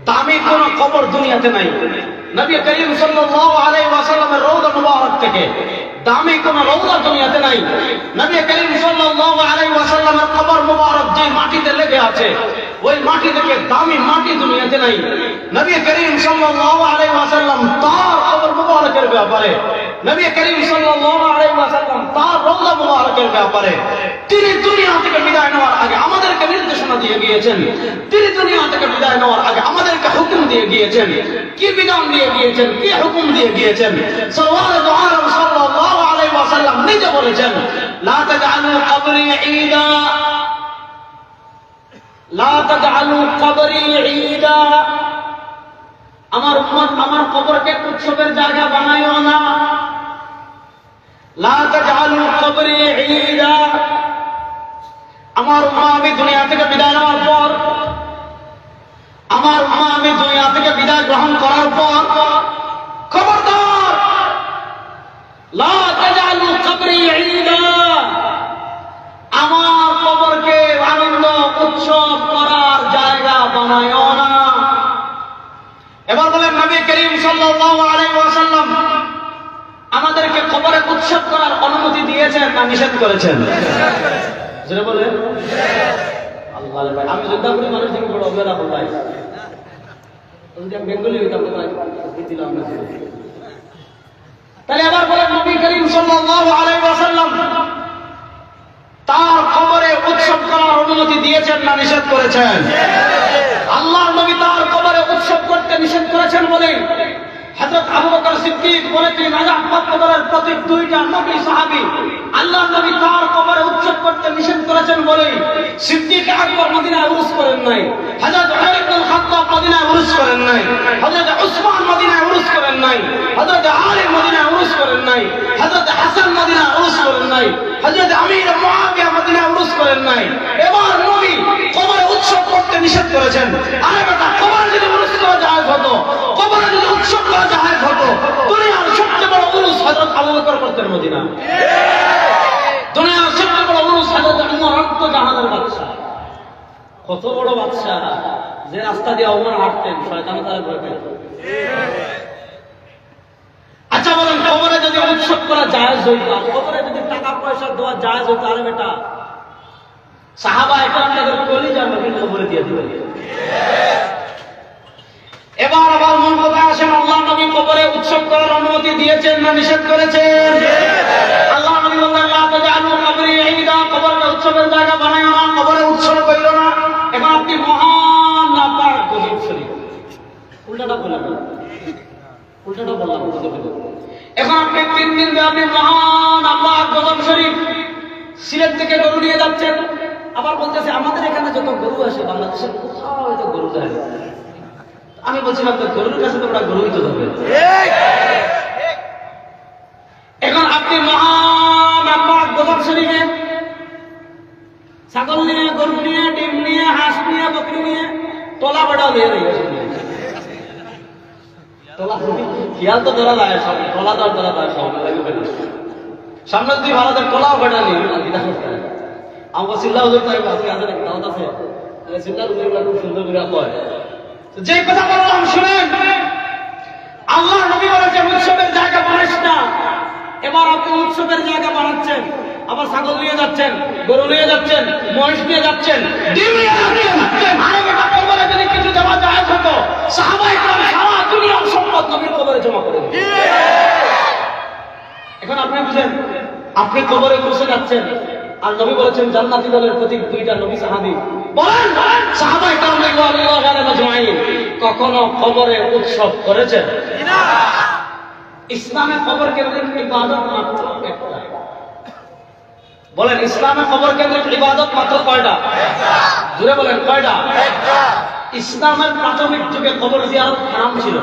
দামি কোন কবর দুনিয়াতে নাই। নবী করিম সাল্লাল্লাহু আলাইহি ওয়াসাল্লামের রওজা মুবারক থেকে দামি কোন রওজা দুনিয়াতে নাই। নবী করিম সাল্লাল্লাহু আলাইহি ওয়াসাল্লামের কবর মুবারক যে মাটিতে লেগে আছে, ওই মাটি থেকে দামি মাটি দুনিয়াতে নাই। নবী করিম সাল্লাল্লাহু আলাইহি ওয়াসাল্লাম তার কবর মুবারকের ব্যাপারে, নবী করিম সাল্লাল্লাহু আলাইহি ওয়াসাল্লাম তার রওজা মুবারকের ব্যাপারে তিনি দুনিয়া থেকে বিদায় নেওয়ার আগে আমাদেরকে নির্দেশনা দিয়ে গিয়েছেন। তিনি দুনিয়া থেকে বিদায় নেওয়ার আগে আমাদেরকে হুকুম দিয়ে গিয়েছেন। কি বিধান দিয়ে গিয়েছেন, কি হুকুম দিয়ে গিয়েছেন? সরওয়ারে দু আলম সাল্লাল্লাহু আলাইহি ওয়াসাল্লাম নিজে বলেছেন, লা তাজআলু কবরি ঈদা, লা তাজআলু কবরি ঈদা, আমার উম্মত আমার কবরকে উৎসবের জায়গা বানাইও না। লা তাজআলু কবরি ঈদা, আমার উম্মত আমি দুনিয়া থেকে বিদায় নেওয়ার পর, আমার উম্মত আমি দুনিয়া থেকে বিদায় গ্রহণ করার পর খবরদার লা তাজআলু কবরি ঈদা, আমার কবরকে আনন্দ উৎসব করার জায়গা বানায়ও না। এবার বলেন, নবী করিম সাল্লাল্লাহু আলাইহি ওয়াসাল্লাম আমাদেরকে কবরে উৎসব করার অনুমতি দিয়েছেন না নিষেধ করেছেন? যেটা বলেন আল্লাহ ভাই, আমি যোদ্ধাপুরি মানুষ থেকে বড় অবহেলা ভাই, বেঙ্গলি হইতাম দিলাম না। তাহলে আবার বলেন, নবী করিম সাল্লাল্লাহু আলাইহি ওয়াসাল্লাম তার কবরে উৎসব করার অনুমতি দিয়েছেন না নিষেধ করেছেন? আল্লাহর নবী তার কবরে উৎসব করতে নিষেধ করেছেন বলে হযরত আবু বকর সিদ্দিক বলে তিনি নাজাত দলের প্রতীক দুইটা নবী সাহাবী, আল্লাহর নবী তার কবরে উৎসব করতে নিষেধ করেছেন বলে সিদ্দিক আকবর মদিনায় উরুস করেন নাই, হযরত উমর ইবনে খাত্তাব মদিনায় উরুস করেন নাই, হযরত উসমান মদিনায় উরুস করেন নাই, হযরত আলী মদিনায় উরুস করেন নাই, হযরত হাসান মদিনায় উরুস করেন নাই, হযরত আমির মুআবিয়া মদিনায় উরুস করেন নাই। এবার নবী কবরে উৎসব করতে নিষেধ করেছেন। আরে বেটা, কবরে যদি উরুস করা জায়েজ হতো, কবরে যদি উৎসব করা জায়েজ হতো, দুনিয়ার সবচেয়ে বড় উরুস হযরত আবু বকর করতেন মদিনা। দুনিয়ার সবচেয়ে বড় উরুস হযরত উমর, জাহানের বাদশা, কত বড় বাদশা, যে রাস্তা দিয়ে উমর হাঁটতেন শয়তান তার ভয় পেত। আচ্ছা বলেন, কবরে যদি উৎসব করা জায়েজ হইতো, কবরে যদি টাকা পয়সা দেওয়া জায়েজ হইতো, আরে বেটা সাহাবা একরাম তাদের কলিজার নবীর কবরে দিয়ে দিবেন। এবার আবার মন কথায় আসেন, আল্লাহ নবী কবরে উৎসব করার অনুমতি দিয়েছেন না নিষেধ করেছেন? আল্লাহ নবী বললেন, লা তাজআলু কবরি ঈদা, কবরকে উৎসবের জায়গা বানাইও না, কবরে উৎসব করিল না। এখন আপনি মহান না পাক গজব শরীফ, উল্টাটা বললাম, উল্টাটা বললাম গজব। এখন আপনি 3 দিন ব্যাপী মহান আল্লাহ গজব শরীফ সিলেট থেকে গরু নিয়ে যাচ্ছেন, আবার বলতেছে আমাদের এখানে যত গরু আসে বাংলাদেশের কোথাও এত গরু যায় না। আমি বলছিলাম তো গরুর কাছে তো ওরা গরুই তো ধরবে। এখন আপনি মহান আল্লাহ গজব শরীফে ছাগল নিয়ে, গরু নিয়ে, ডিম নিয়ে, হাঁস নিয়ে, বকরি নিয়ে, তোলা বড়াও নিয়ে রয়েছে। খেয়াল তো ধরা যায় সব, তোলা তো ধরা যায় সব। সামনে তুই ভারতের তোলাও বেটা নিয়ে আমার চিল্লা হুজুর তাই আছে, আছে নাকি দাওয়াত আছে? চিল্লা হুজুরগুলো খুব সুন্দর করে কয়। যে কথা বললাম শুনেন, আল্লাহ নবী বলেছেন উৎসবের জায়গা বানাইস না। এবার আপনি উৎসবের জায়গা বানাচ্ছেন, আবার ছাগল নিয়ে যাচ্ছেন, গরু নিয়ে যাচ্ছেন, মহিষ নিয়ে যাচ্ছেন, ডিম নিয়ে যাচ্ছেন। আরে বেটা কবরে যদি কিছু দেওয়া যায় হতো, সাহাবায়ে কেরাম সারা দুনিয়ার সম্পদ নবীর কবরে জমা করে দিত। এখন আপনি বুঝেন, আপনি কবরে বসে যাচ্ছেন আর নবী বলেছেন জান্নাতি দলের প্রতীক 2টা নবী সাহাবী। বলেন সাহাবায়ে কেরাম রাদিয়াল্লাহু আনহুম আজমাইন কখনো কবরে উৎসব করেছেন? না। ইসলামে কবর কেন্দ্রিক ইবাদত মাত্র একটা। বলেন ইসলামে কবর কেন্দ্রিক ইবাদত মাত্র কয়টা? একটা। জোরে বলেন কয়টা? একটা। ইসলামের প্রাথমিক যুগে কবর জিয়ারত হারাম ছিল।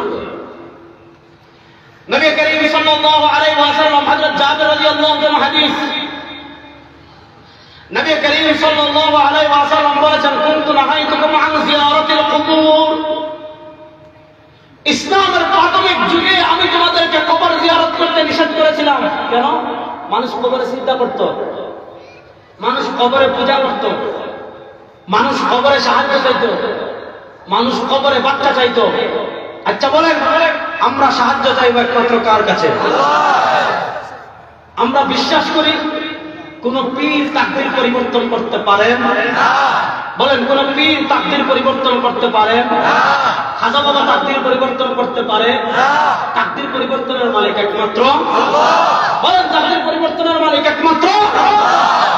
নবী করিম সাল্লাল্লাহু আলাইহি ওয়াসাল্লাম হযরত জাবের রাদিয়াল্লাহু আনহু হাদিস, নবী করিম সাল্লাল্লাহু আলাইহি ওয়াসাল্লাম বলেছেন কুনতু নাহাইতুকুম আন জিয়ারাতিল কুবুর। ইসলামের প্রাথমিক যুগে আমি তোমাদেরকে কবর জিয়ারত করতে নিষেধ করেছিলাম। কেন? মানুষ কবরে চিন্তা করত, মানুষ কবরে পূজা করত, মানুষ কবরে সাহায্য চাইত, মানুষ কবরে বাচ্চা চাইত। আচ্ছা বলেন, আমরা সাহায্য চাইব একমাত্র কার কাছে? আমরা বিশ্বাস করি কোন পীর তাকদীর পরিবর্তন করতে পারেন না। বলেন কোন পীর তাকদীর পরিবর্তন করতে পারেন না। খাজা বাবা তাকদীর পরিবর্তন করতে পারে না। তাকদীর পরিবর্তনের মালিক একমাত্র আল্লাহ। বলেন তাকদীর পরিবর্তনের মালিক একমাত্র আল্লাহ।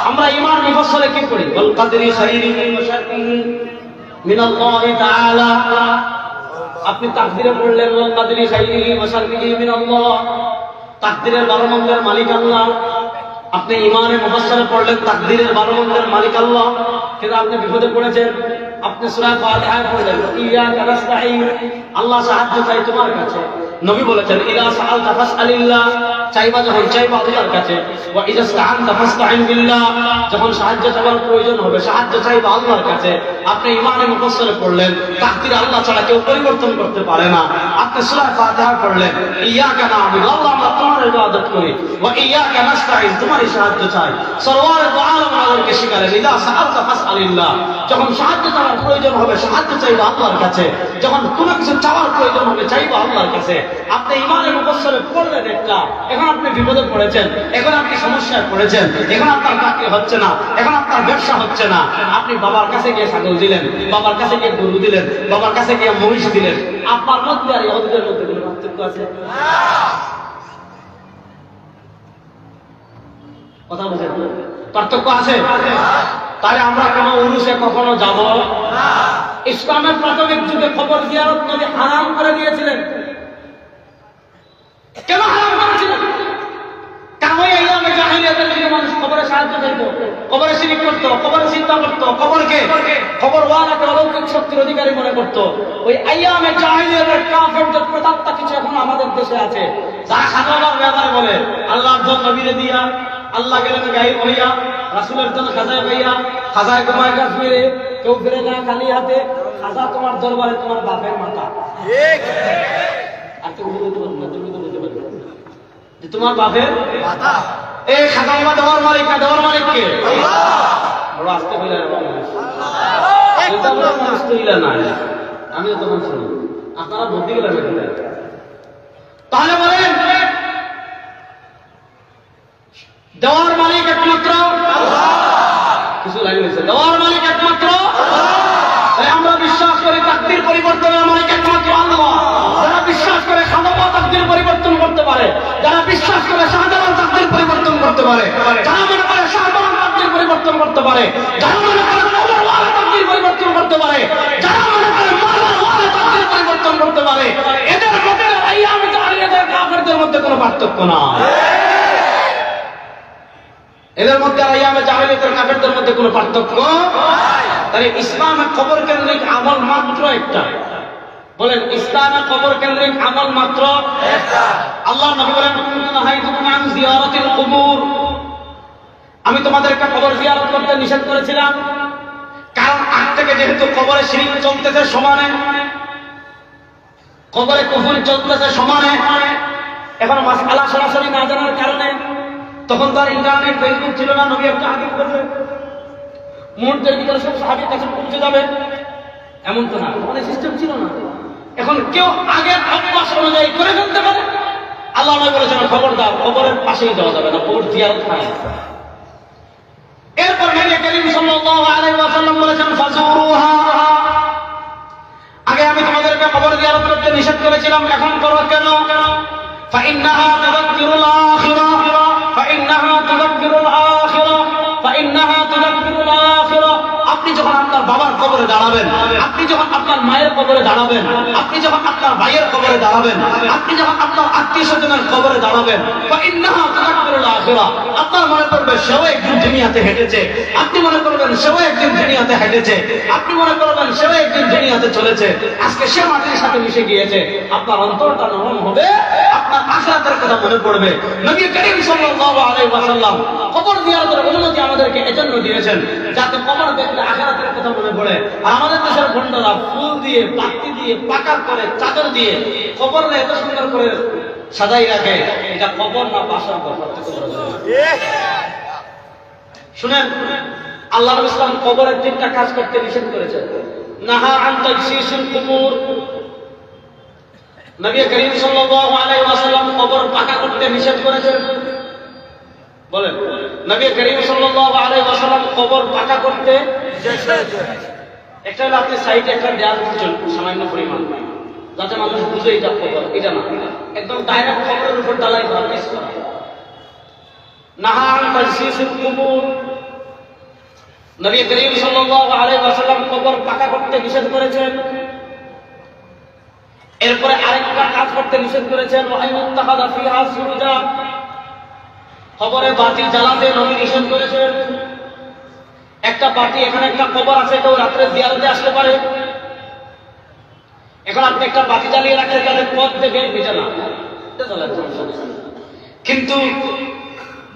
আমরা ঈমান মুফাসসালে কি পড়ি? ওয়াল কাদরি খাইরিহি ওয়া শাররিহি মিনাল্লাহি তাআলা। আপনি তাকদীরে পড়লেন ওয়াল কাদরি খাইরিহি ওয়া শাররিহি মিনাল্লাহ, তাকদীরের ভালো মন্দের মালিক আল্লাহ। আপনি ঈমানে মুফাসসালে পড়লেন তাকদীরের ভালো মন্দের মালিক আল্লাহ, কিন্তু আপনি বিপদে পড়েছেন। আপনি সূরা ফাতিহা পড়লেন ইয়াকা নাস্তাঈন, আল্লাহ সাহায্য চাই তোমার কাছে। নবী বলেছেন ইযা সাআলতা ফাসআলিল্লাহ, চাইবা যখন চাইবা আল্লাহর কাছে। ওয়া ইযা ইসতাআনতা ফাসতাঈন বিল্লাহ, যখন সাহায্য চাওয়ার প্রয়োজন হবে সাহায্য চাইবা আল্লাহর কাছে। আপনি ঈমানে মুফাসসালে পড়লেন তাকদীর আল্লাহ ছাড়া কেউ পরিবর্তন করতে পারে না। আপনি সূরা ফাতিহা পড়লেন ইয়াকা না'বুদু, আল্লাহ আমরা তোমার ইবাদত করি। ওয়া ইয়াকা নাস্তাঈন, তোমারই সাহায্য চাই। সরওয়ারে দু আলম আমাদেরকে শিখালেন ইযা সাআলতা ফাসআলিল্লাহ, যখন সাহায্য চাওয়ার প্রয়োজন হবে সাহায্য চাইবা আল্লাহর কাছে। যখন কোনো কিছু চাওয়ার প্রয়োজন হবে চাইবা আল্লাহর কাছে। আপনি ঈমানে মুফাসসালে পড়লেন একটা, এখন আপনি বিপদে পড়েছেন, এখন আপনি সমস্যায় পড়েছেন, এখন আপনার চাকরি হচ্ছে না, এখন আপনার ব্যবসা হচ্ছে না। আপনি বাবার কাছে গিয়ে ছাগল দিলেন, বাবার কাছে গিয়ে গরু দিলেন, বাবার কাছে গিয়ে মহিষ দিলেন। আপনার মধ্যে আর ইহুদিদের মধ্যে কোনো পার্থক্য আছে? কথা বুঝেন? পার্থক্য আছে? তাহলে আমরা কোনো উরুসে কখনো যাব না। ইসলামের প্রাথমিক যুগে কবর জিয়ারত নবী হারাম করে দিয়েছিলেন। কেন হারাম করেছিলেন? কারণ ওই আইয়ামে জাহিলিয়াতের দিকে মানুষ কবরে সাহায্য চাইত, কবরে শিরিক করত, কবরে চিন্তা করত, কবরকে কবরওয়ালাকে অলৌকিক শক্তির অধিকারী মনে করত। ওই আইয়ামে জাহিলিয়াতের কাফেরদের প্রতাপটা কিছু এখন আমাদের দেশে আছে, যারা খাজাবার ব্যাপারে বলে আল্লাহর জন্য নবীরে দিয়া, আল্লাহ গেলেন গায়েব হইয়া, রাসূলের জন্য খাজায় পাইয়া, খাজায় ঘুমায় কাশ্মীরে, কেউ ফিরে না খালি হাতে। খাজা তোমার দরবারে তোমার বাপের মাথা, ঠিক? আর কেউ বলতে পারবে না, তুমি তো বলতে পারবে যে তোমার বাপের মাথা। এই খাজা বাবা দেওয়ার মালিক না, দেওয়ার মালিক কে? আল্লাহ। বড় আস্তে বলে না, আমিও তখন শুনি আপনারা বুদ্ধি গেলেন। তাহলে বলেন দেওয়ার মালিক একমাত্র আল্লাহ। কিছু লাগিয়েছে, দেওয়ার মালিক একমাত্র আল্লাহ। আমরা বিশ্বাস করি তাকদীর পরিবর্তনের মালিক একমাত্র আল্লাহ। যারা বিশ্বাস করে খাজা বাবা তাকদীর পরিবর্তন করতে পারে, যারা বিশ্বাস করে শাহজালাল তাকদীর পরিবর্তন করতে পারে, যারা মনে করে শাহজালাল তাকদীর পরিবর্তন করতে পারে, যারা মনে করে কবর ওয়ালা তাকদীর পরিবর্তন করতে পারে, যারা মনে করে মাজার ওয়ালা তাকদীর পরিবর্তন করতে পারে, এদের মধ্যে আইয়ামে জাহিলিয়াতের কাফেরদের মধ্যে কোনো পার্থক্য নাই। এদের মধ্যে আইয়ামে জাহিলিয়াতের কাফেরদের মধ্যে কোনো পার্থক্য নাই। তাই ইসলামে কবর কেন্দ্রিক আমল মাত্র একটা। বলেন, ইসলামে কবর কেন্দ্রিক আমল মাত্র একটা। আল্লাহর নবী বলেন, কুনতু নাহাইতুকুম আন জিয়ারাতিল কুবুর, আমি তোমাদেরকে কবর জিয়ারত করতে নিষেধ করেছিলাম। কারণ আজ থেকে যেহেতু কবরে শিরক চলতেছে সমানে, কবরে কুফর চলতেছে সমানে, এখন মাসআলা সরাসরি না জানার কারণে, তখন তো আর ইন্টারনেট ফেসবুক ছিল না, নবী একটা হাদিস বলবে মুহূর্তের ভিতরে সব সাহাবীর কাছে পৌঁছে যাবে, এমন তো না, মানে সিস্টেম ছিল না। এখন কেউ আগের অভ্যাস অনুযায়ী করে ফেলতে পারে। আল্লাহ নবী বলেছেন, খবরদার কবরের পাশেই যাওয়া যাবে না, কবর জিয়ারত হারাম। এরপর নবী করিম সাল্লাল্লাহু আলাইহি ওয়াসাল্লাম বলেছেন, ফাজুরুহা, আগে আমি তোমাদেরকে কবর জিয়ারত করতে নিষেধ করেছিলাম, এখন করো কেন? ফাইন্নাহা তুযাক্কিরুল আখিরা, ফাইন্নাহা তুযাক্কিরুল আখিরা, ফাইন্নাহা তুযাক্কিরুল আখিরা। আপনি যখন আপনার বাবার কবরে দাঁড়াবেন, আপনি যখন আপনার মায়ের কবরে দাঁড়াবেন, আপনি যখন আপনার ভাইয়ের কবরে দাঁড়াবেন, আপনি যখন আপনার আত্মীয়-স্বজনের কবরে দাঁড়াবেন, ফাইন্নাহা তুযাক্কিরুল আখিরা, আপনার মনে করবে সেও একদিন দুনিয়াতে হেঁটেছে, আপনি মনে করবেন সেও একদিন দুনিয়াতে হেঁটেছে, আপনি মনে করবেন সেও একদিন দুনিয়াতে চলেছে, আজকে সে মাটির সাথে মিশে গিয়েছে। আপনার অন্তরটা নরম হবে, আপনার আখিরাতের কথা মনে পড়বে। নবী করিম সাল্লাল্লাহু আলাইহি ওয়াসাল্লাম কবর জিয়ারতের অনুমতি আমাদেরকে এজন্য দিয়েছেন, যাতে কবর দেখলে আখিরাতের কথা মনে পড়ে। আর আমাদের দেশের বন্ধুরা ফুল দিয়ে, পাতি দিয়ে, পাকার করে, চাদর দিয়ে কবরটা এত সুন্দর করে সাজাই রাখে, এটা কবর না বাসার ঘর। শুনেন, আল্লাহ নবী ইসলাম কবরের তিনটা কাজ করতে নিষেধ করেছেন। নাহা আন তাজসিসুল কুবুর, নবী করিম সাল্লাল্লাহু আলাইহি ওয়াসাল্লাম কবর পাকা করতে নিষেধ করেছেন। বলেন, নবী করিম সাল্লাল্লাহু আলাইহি ওয়াসাল্লাম কবর পাকা করতে একটা হলো আপনি সাইডে একটা দেয়াল দিচ্ছেন সামান্য পরিমাণ, যাতে মানুষ বুঝে এটা কবর, এটা না, একদম ডাইরেক্ট কবরের উপর ঢালাই করা। নাহা আন তাজসিসুল কুবুর, নবী করিম সাল্লাল্লাহু আলাইহি ওয়াসাল্লাম কবর পাকা করতে নিষেধ করেছেন। এরপরে আরেকটা কাজ করতে নিষেধ করেছেন, ওয়াইনুত্তাখাযা ফিহা সুরুজা, কবরে বাতি জ্বালাতে নবী নিষেধ করেছেন। একটা বাতি, এখানে একটা কবর আছে, কেউ রাত্রে জিয়ারতে আসতে পারে, এখন আপনি একটা বাতি জ্বালিয়ে রাখেন তাদের পথ থেকে এটা না, কিন্তু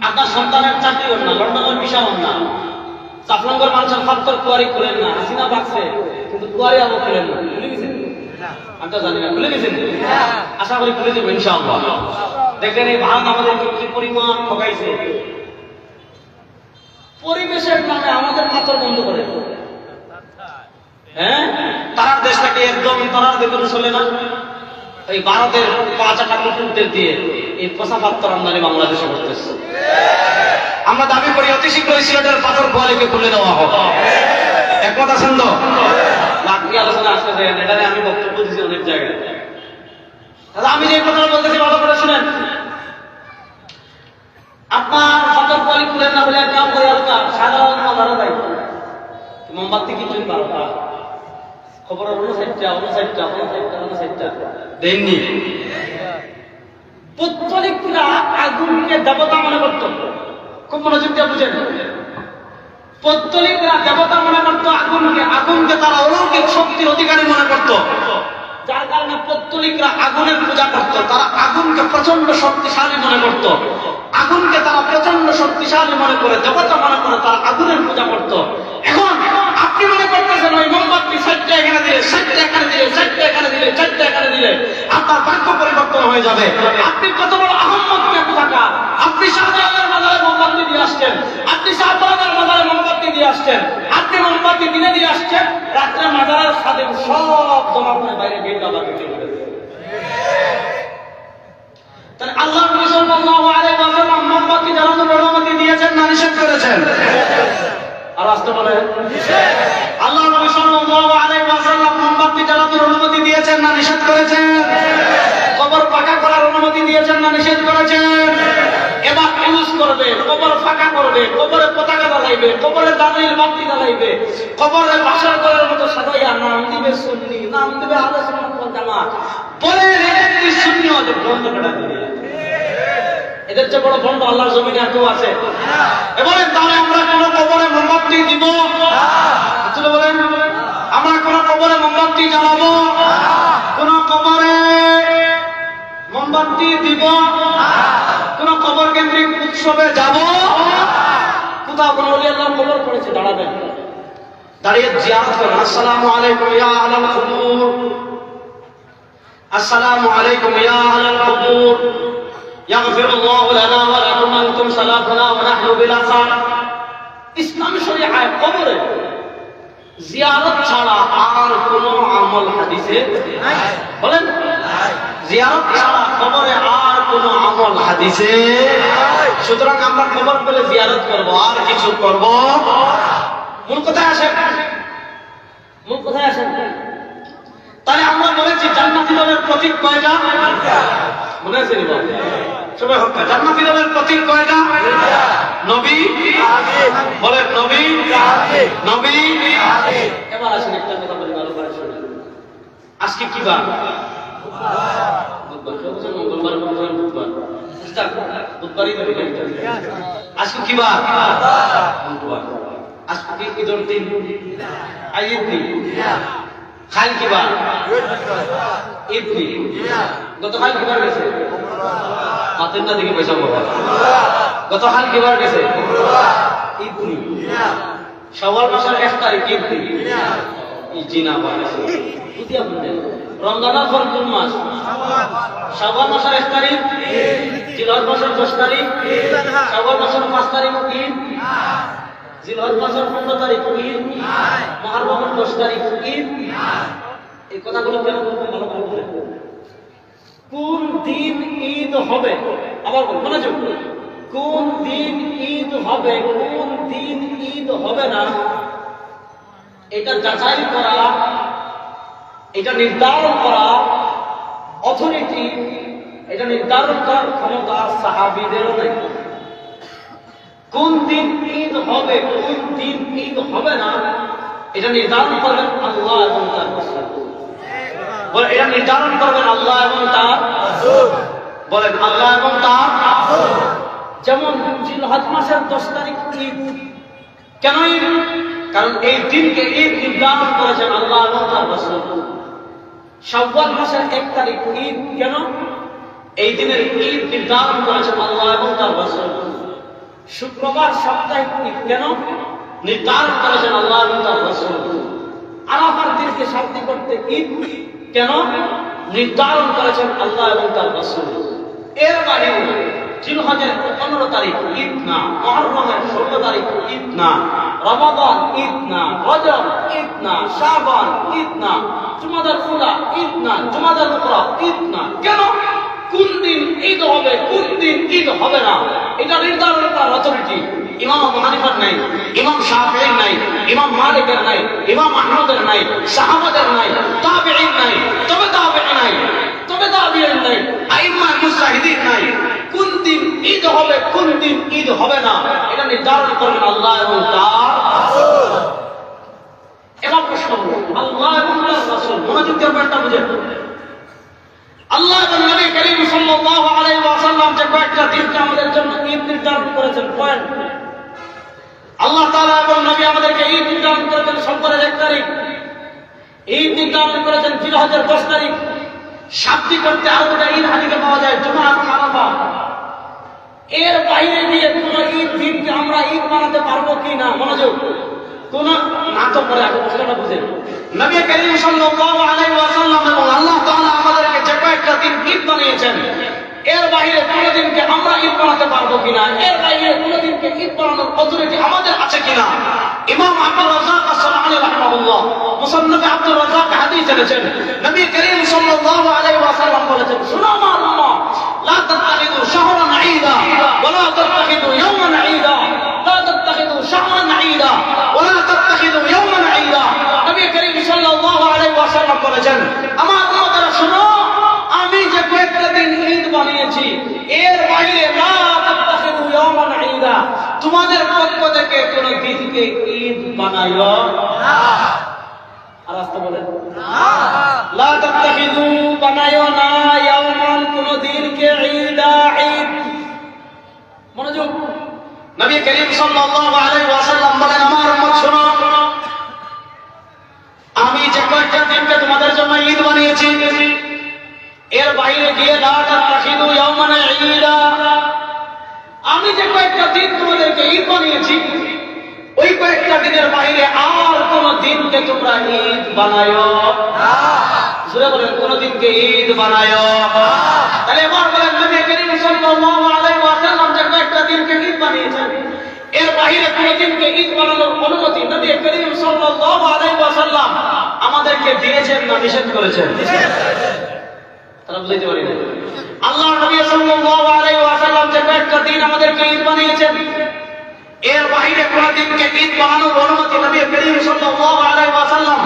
আপনার সন্তানের চাকরি হন না, লন্ডনের ভিসা হন না, চাপলঙ্গর মানুষের ফাত্তর কুয়ারি খুলেন না, হাসিনা বাগছে কিন্তু কুয়ারি আবু খুলেন না, খুলে গেছেন? আমি তো জানি না, খুলে গেছেন? আশা করি খুলে দেবো ইনশাআল্লাহ। দেখেন এই ভারত আমাদেরকে কি পরিমাণ ঠকাইছে। পরিবেশের নামে আমাদের পাথর বন্ধ করে, হ্যাঁ, তারার দেশটাকে একদম তারার বেতন চলে না, এই ভারতের 5 টাকা কুকুরদের দিয়ে এই পচা পাথর আমদানি বাংলাদেশে করতেছে। আমরা দাবি করি অতি শীঘ্রই সিলেটের পাথর কোয়ালিকে খুলে দেওয়া হবে। একমত আছেন তো? বাকি আলোচনা আসতে দেন, এটা আমি বক্তব্য দিচ্ছি অনেক জায়গায়। আমি যে কথাটা বলতেছি ভালো করে শুনেন। আপনার পাথর কোয়ালি খুলেন না বলে কাম করে আপনার সাধারণ মাদারা দেয় মোমবাতি কিছুই 12টা, খবরের অন্য সাইডটা দেননি। পৌত্তলিকরা আগুনকে দেবতা মনে করত, খুব মনোযোগ দিয়ে বুঝেন। পৌত্তলিকরা দেবতা মনে করত আগুনকে, আগুনকে তারা অলৌকিক শক্তির অধিকারী মনে করত, যার কারণে পৌত্তলিকরা আগুনের পূজা করত। তারা আগুনকে প্রচন্ড শক্তিশালী মনে করত, আগুনকে তারা প্রচন্ড শক্তিশালী মনে করে দেবতা মনে করে তারা আগুনের পূজা করত। এখন আপনি মনে করতেছেন ওই মোমবাতি 7টা এখানে দিলে, 7টা এখানে দিলে, 7টা এখানে দিলে, 4টা এখানে দিলে আপনার ভাগ্য পরিবর্তন হয়ে যাবে। আপনি কত বড় আহম্মদ পেয়ে থাকা, আপনি শাহজালালের মাজারে মোমবাতি দিয়ে আসছেন, আপনি শাহজালালের মাজারে মোমবাতি দিয়ে আসছেন, আপনি মোমবাতি দিনে দিয়ে আসছেন, রাত্রে মাজারের সাথে সব জমা করে বাইরে গেট আবার বিক্রি করে দেন। তাহলে আল্লাহ নবী সাল্লাল্লাহু আলাইহি ওয়াসাল্লাম মোমবাতি জ্বালানোর অনুমতি দিয়েছেন না নিষেধ করেছেন? আর আসতে বলে আল্লাহ নবী সাল্লাল্লাহু আলাইহি ওয়াসাল্লাম মোমবাতি জ্বালানোর অনুমতি দিয়েছেন না নিষেধ করেছেন? কবর পাকা করার অনুমতি দিয়েছেন না নিষেধ করেছেন? এবার ইউজ করবে, কবর ফাঁকা করবে, কবরে পতাকা জ্বালাইবে, কবরে দাঁড়িয়ে বাতি জ্বালাইবে, কবরে বাসার ঘরের মতো সাজাইয়া নাম দিবে সুন্নি, নাম দিবে আহলে সুন্নাত ওয়াল জামাত। বলে এদের সুন্নি ওদের বন্ধ করে দিবে। এদের চেয়ে বড় বন্ধ আল্লাহর জমিনে আর কেউ আছে? এবারে তাহলে আমরা কোন কবরে মোমবাতি দিব? আসলে বলেন, আমরা কোন কবরে মোমবাতি জ্বালাবো? কোন কবরে মোমবাতি দিব? কোন কবর কেন্দ্রিক উৎসবে যাব? কোথাও কোন ওলি আল্লাহর কবর পড়েছে, দাঁড়াবেন, দাঁড়িয়ে জিয়ারত করবেন। আসসালামু আলাইকুম ইয়া আহলাল কুবুর, আসসালামু আলাইকুম ইয়া আহলাল কুবুর, ইয়াগফিরুল্লাহু লানা ওয়া লাকুম আনতুম সালাফুনা ওয়া নাহনু বিল আসার। ইসলামী শরীয়তে কবরে জিয়ারত ছাড়া আর কোন আমল হাদিসে নাই। বলেন, জিয়ারত ছাড়া কবরে আর কোন আমল হাদিসে নাই। সুতরাং আমরা কবর পেলে জিয়ারত করব, আর কিছু করব। মূল কোথায় আসেন? মূল কোথায় আসেন? তাহলে আমরা বলেছি জান্নাতি দলের প্রতীক কয়টা? মনে আছে নি বাবা? সবাই হক জান্নাতি দলের প্রতীক কয়টা? নবী, বলেন নবী, নবী। এবার আসেন একটা কথা বলি, ভালো করে শুনুন। আজকে কি বার? মঙ্গলবার, বুধবার, বুধবারই ধরি। আজকে কি বার? বুধবার। আজকে ঈদের দিন, ঈদ দিন। কাল কি বার? ঈদ দিন। গতকাল কি বার গেছে? হাতের না দিকে পয়সা বাবা। গতকাল কি বার গেছে? ঈদ দিন। শাওয়াল মাসের 1 তারিখ ঈদ দিন। জিনা বার আছে। বুঝিয়া বলেন, রমজানের পর কোন মাস? শাওয়াল মাসের 1 তারিখ, জিলহজ মাসের 10 তারিখ, শাওয়াল মাসের 5 তারিখ ঈদ, জিলহজ মাসের 15 তারিখ ঈদ, মুহররমের 10 তারিখ ঈদ। এই কথাগুলো কেন বলবেন? ভালো করে বলেন। কোন দিন ঈদ হবে? আবার বলুন, মনোযোগ। কোন দিন ঈদ হবে, কোন দিন ঈদ হবে না, এটা যাচাই করা, এটা নির্ধারণ করা অথরিটি, এটা নির্ধারণ করার ক্ষমতা সাহাবীদেরও নেই। কোন দিন ঈদ হবে, কোন দিন ঈদ হবে না, এটা নির্ধারণ করবেন আল্লাহ এবং তার রাসূল। বলেন, এটা নির্ধারণ করবেন আল্লাহ এবং তার রাসূল। বলেন, আল্লাহ এবং তার রাসূল। যেমন জিলহজ মাসের 10 তারিখ ঈদ। কেন ঈদ? কারণ এই দিনকে ঈদ নির্ধারণ করেছেন আল্লাহ এবং তার রাসূল। শাওয়াল মাসের 1 তারিখ ঈদ। কেন? এই দিনের ঈদ নির্ধারণ করেছেন আল্লাহ এবং তার রাসূল। শুক্রবার সাপ্তাহিক ঈদ। কেন? নির্ধারণ করেছেন আল্লাহ এবং তার রাসূল। আরাফার দিনকে শান্তি করতে ঈদ। কেন? নির্ধারণ করেছেন আল্লাহ এবং তার রাসূল। এর বাইরে জিলহজের 15 তারিখ ঈদ না, মুহররমের 16 তারিখ ঈদ না, রমাদান ঈদ না, রজব ঈদ না, শাবান ঈদ না, জুমাদাল উলা ঈদ না, জুমাদাল উখরা ঈদ না। কেন? কোন দিন ঈদ হবে, কোন দিন ঈদ হবে না, এটা নির্ধারণ করার অথরিটি ইমাম আবু হানিফার নাই, ইমাম শাফিঈর নাই, ইমাম মালিকের নাই, ইমাম আহমদের নাই, সাহাবাদের নাই, তাবেঈন নাই, তবে তাবেঈন নাই, তবে তাবেঈন নাই, আইম্মা মুজতাহিদিন নাই। কোন দিন ঈদ হবে, কোন দিন ঈদ হবে না, এটা নির্ধারণ করবেন আল্লাহ এবং তার রাসূল। এবার প্রশ্ন হলো, আল্লাহ এবং তার রাসূল, মনোযোগ দিয়ে ব্যাপারটা বুঝেন। আল্লাহ এবং নবী করিম সাল্লাল্লাহু আলাইহি ওয়াসাল্লাম যে কয়েকটা দিনকে আমাদের জন্য ঈদ নির্ধারণ করেছেন, পয়েন্ট। আল্লাহ তাআলা এবং নবী আমাদেরকে ঈদ নির্ধারণ করেছেন শওয়ালের 1 তারিখ, ঈদ নির্ধারণ করেছেন জিলহজের 10 তারিখ। শাব্দি করতে আরো দুটো ঈদ হাদিসে পাওয়া যায়, জুমা এবং আরাফা। এর বাইরে গিয়ে কোন ঈদ দিনকে আমরা ঈদ বানাতে পারবো কি না? মনোযোগ। কোন না তো পরে আগে প্রশ্নটা বুঝেন। নবী করিম সাল্লাল্লাহু আলাইহি ওয়াসাল্লাম এবং আল্লাহ তাআলা আমাদেরকে যে কয়েকটা দিন ঈদ বানিয়েছেন, এর বাইরে কোন দিনকে আমরা ঈদ বানাতে পারবো কিনা, এর বাইরে কোন দিনকে ঈদ বানানোর অথরিটি আমাদের আছে কিনা? ইমাম আব্দুর রাজ্জাক আস-সালানি রাহিমাহুল্লাহ মুসান্নাফে আব্দুর রাজ্জাক হাদিস এনেছেন। নবী করিম সাল্লাল্লাহু আলাইহি ওয়াসাল্লাম বলেছেন, শুনো আমার উম্মাহ, লা তাত্তাখিযু শাহরান ঈদা ওয়া লা তাত্তাখিযু ইয়াওমান ঈদা, লা তাত্তাখিযু শাহরান ঈদা ওয়া লা তাত্তাখিযু ইয়াওমান ঈদা। নবী করিম সাল্লাল্লাহু আলাইহি ওয়াসাল্লাম বলেছেন, আমার উম্মতেরা শুনো, আমি যে কয়েকটা দিন ঈদ বানিয়েছি, এর বাইরে লা তাত্তাখিযু ইয়াওমান ঈদা, তোমাদের পক্ষ থেকে কোন দিনকে ঈদ বানাইও না। আর আস্তে বলেন না। লা তাত্তাখিযু, বানাইও না, ইয়াওমান, কোন দিনকে ঈদা, ঈদ। মনোযোগ। নবী করিম সাল্লাল্লাহু আলাইহি ওয়াসাল্লাম বলেন, আমার উম্মত শোনো, আমি যে কয়েকটা দিনকে তোমাদের জন্য ঈদ বানিয়েছি, এর বাইরে গিয়ে লা তাত্তাখিযু ইয়াওমান ঈদা, আমি যে কয়েকটা দিন তোমাদেরকে ঈদ বানিয়েছি, ওই কয়েকটা দিনের বাইরে আর কোন দিনকে তোমরা ঈদ বানায়ো না। জোরে বলেন, কোন দিনকে ঈদ বানায়ো না। তাহলে এবার বলেন, নবী করিম সাল্লাল্লাহু আলাইহি ওয়াসাল্লাম যে কয়েকটা দিনকে ঈদ বানিয়েছেন, এর বাইরে কোন দিনকে ঈদ বানানোর অনুমতি নবী করিম সাল্লাল্লাহু আলাইহি ওয়াসাল্লাম আমাদেরকে দিয়েছেন না নিষেধ করেছেন? তারা বুঝাইতে পারি না। আল্লাহ নবী সাল্লাল্লাহু আলাইহি ওয়াসাল্লাম যে কয়েকটা দিন আমাদেরকে ঈদ বানিয়েছেন, এর বাইরে কোন দিনকে ঈদ বানানোর অনুমতি নবী করিম সাল্লাল্লাহু আলাইহি ওয়াসাল্লাম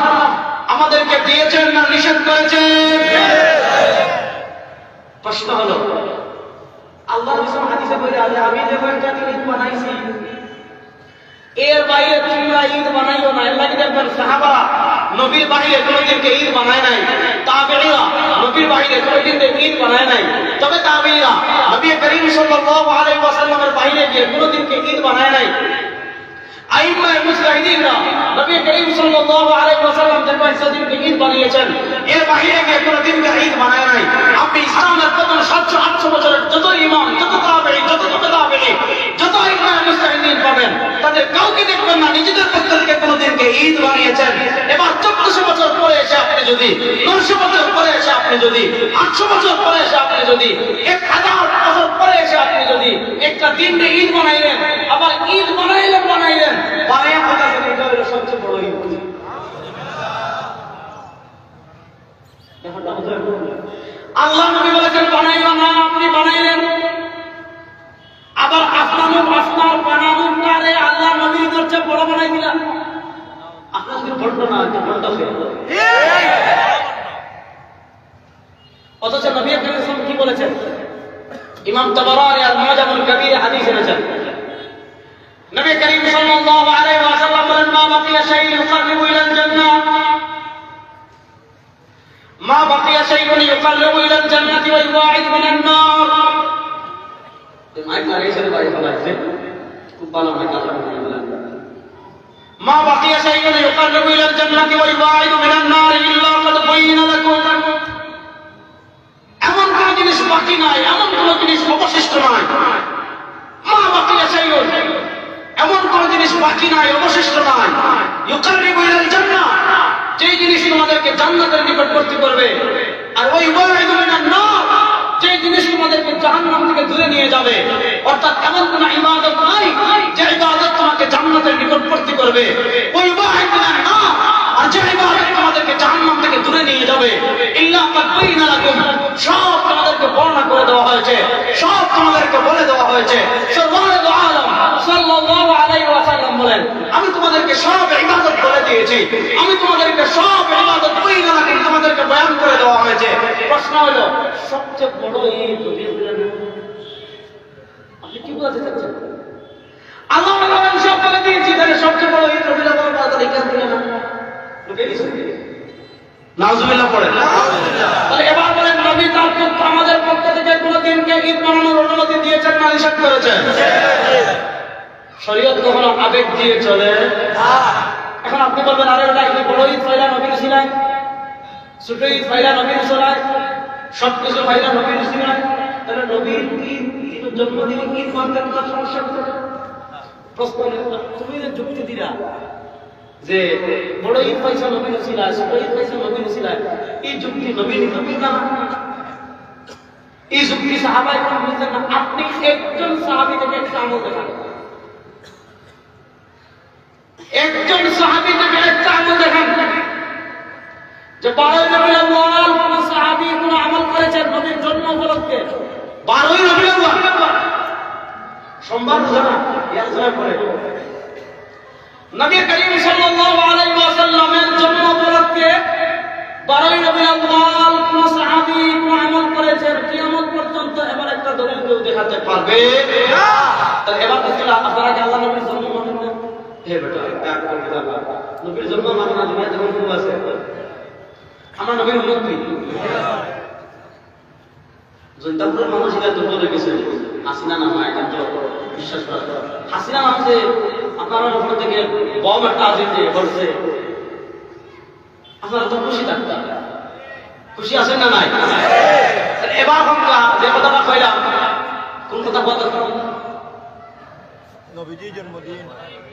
আমাদেরকে দিয়েছেন না নিষেধ করেছেন? প্রশ্ন হলো, আল্লাহ রাসূল হাদিসে বলে, আমি যে কয়েকটা দিন ঈদ বানাইছি, এর বাইরে তোমরা ঈদ বানাইও না। এর লাগি দেখবেন সাহাবারা নবীর বাইরে কোন দিনকে ঈদ বানায় নাই, তাবেঈরা নবীর বাইরে কোন দিনকে ঈদ বানায় নাই। তবে তাবেঈরা নবী করিম সাল্লাল্লাহু আলাইহি ওয়াসাল্লামের বাইরে গিয়ে কোন দিনকে ঈদ বানায় নাই। আইম্মায়ে মুজতাহিদিনরা নবী করিম সাল্লাল্লাহু আলাইহি ওয়াসাল্লাম যে কয়েকটা দিনকে ঈদ বানিয়েছেন, এর বাইরে গিয়ে কোন দিনকে ঈদ বানায় নাই। আপনি ইসলামের প্রথম 700-800 বছরের যত ইমাম, যত তাবেঈ, যত তাবেঈ, যত আইম্মায়ে মুজতাহিদিন পাবেন, তাদের কাউকে দেখবেন না নিজেদের পক্ষ থেকে কোন দিনকে ঈদ বানিয়েছেন। এবার 1400 বছর পরে এসে আপনি যদি, 900 বছর পরে এসে আপনি যদি, 800 বছর পরে এসে আপনি যদি, 1000 বছর পরে এসে আপনি যদি একটা দিনকে ঈদ বানাইলেন, আবার ঈদ বানাইলেন বানাইয়া কথা যদি এটা হলো সবচেয়ে বড় ঈদ। আল্লাহ নবী বলেছেন বানাইও না, আপনি বানাইলেন। আবার আপনার বানানোটারে আল্লাহ নবীর কাছে বড় বানাই দিলেন। আপনার যদি বড় না হয় বড়টা ফেল। অথচ নবী করিম সাল্লাল্লাহু কি বলেছেন? ইমাম তাবারানী আল-মুআজামুল কবীর হাদিস এনেছেন। নবী করিম সাল্লাল্লাহু আলাইহি ওয়াসাল্লাম বলেন, মা বাকিয়া শাইউন ইউকাররিবু ইলাল জান্নাহ, মা বাকিয়া শাইউন ইউকাররিবু ইলাল জান্নাতি ওয়া ইউবাঈদ মিনান নার। এই মাইক মারিয়েছেন ভাই, ভালো আছে, খুব ভালো মাইক, আলহামদুলিল্লাহ। মা বাকিয়া শাইউন ইউকাররিবু ইলাল জান্নাতি ওয়া ইউবাঈদ মিনান নার ইল্লা ক্বাদ বায়্যানা লাকুম, এমন কোন জিনিস বাকি নাই, এমন কোন জিনিস অবশিষ্ট নাই। মা বাকিয়া শাইউন, এমন কোন জিনিস বাকি নাই, অবশিষ্ট নাই। ইউকাররিবু ইলাল জান্নাহ, যে জিনিস তোমাদেরকে জান্নাতের নিকটবর্তী করবে। আর ওই ইউবাঈদু মিনান নার, যে জিনিস তোমাদেরকে জাহান্নাম থেকে দূরে নিয়ে যাবে। অর্থাৎ এমন কোন ইবাদত নাই যে ইবাদত তোমাকে জান্নাতের নিকটবর্তী করবে। ওই ইউবাঈদু মিনান নার, আর যে ইবাদত তোমাদেরকে জাহান্নাম থেকে দূরে নিয়ে যাবে, ইল্লা ক্বাদ বায়্যানা লাকুম, সব তোমাদেরকে বর্ণনা করে দেওয়া হয়েছে, সব তোমাদেরকে বলে দেওয়া হয়েছে। সাল্লাল্লাহু আলাইহি ওয়াসাল্লাম বলেন, আমি তোমাদেরকে সব ইবাদত বলে দিয়েছি, আমি তোমাদেরকে সব ইবাদত বায়্যানা লাকুম তোমাদেরকে বয়ান করে দেওয়া হয়েছে। প্রশ্ন হলো, সবচেয়ে বড় ঈদ আপনি কি বলতে চাচ্ছেন? আল্লাহ বলেন সব বলে দিয়েছি, তাহলে সবচেয়ে বড় ঈদ রবিউল আউয়াল তাড়াতাড়ি কেন দিলেন না? লুকিয়ে দিয়েছেন। নাউজুবিল্লাহ পড়েন। তাহলে এবার বলেন, নবী তার পক্ষ, আমাদের পক্ষ থেকে কোন দিনকে ঈদ বানানোর অনুমতি দিয়েছেন না নিষেধ করেছেন? শরীয়ত কখনো আবেগ দিয়ে চলে না। এখন আপনি বলবেন, আরে ওটা কি বড় ঈদ ফাইলা নবীর উসিলায়, ছোট ঈদ ফাইলা নবীর উসিলায়, সবকিছু ফাইলা নবীর উসিলায়, তাহলে নবীর ঈদ জন্মদিনে ঈদ মানতেন না, সমস্যা কোথায়? প্রশ্ন, তুমি যুক্তি দিলা যে বড় ঈদ পাইছে নবীর উসিলায়, ছোট ঈদ পাইছে নবীর উসিলায়, এই যুক্তি নবী নিতে না, এই যুক্তি সাহাবায়ে কেরাম বুঝলেন না। আপনি একজন সাহাবী থেকে একটা আমল দেখান, একজন সাহাবী থেকে একটা আমল দেখান যে 12 রবিউল আউয়াল কোন সাহাবী কোন আমল করেছেন নবীর জন্ম উপলক্ষে। 12 রবিউল আউয়াল সোমবার জানা ইয়াজরা করে নবী করিম সাল্লাল্লাহু আলাইহি ওয়াসাল্লামের জন্ম উপলক্ষে 12 রবিউল আউয়াল কোন সাহাবী কোন আমল করেছেন কিয়ামত পর্যন্ত এমন একটা দলিল কেউ দেখাতে পারবে না। তাহলে এবার বলছিল আপনারা কি আল্লাহ নবীর জন্ম মানেন না? হে বেটা এক করে দাও, নবীর জন্ম মানে না, দুনিয়া জন্ম আছে, আমরা নবীর উম্মত নই। জৈন্তাপুরের মানুষ এটা দুর্বল হয়ে গেছে, হাসিনা নাম এটা তো বিশ্বাস করা। হাসিনা নাম যে আপনারা উপর থেকে বম একটা আছে যে করছে, আপনারা তো খুশি থাকতেন, খুশি আছেন না নাই? এবার আমরা যে কথাটা কইলাম, কোন কথা বলতে নবীজির জন্মদিন।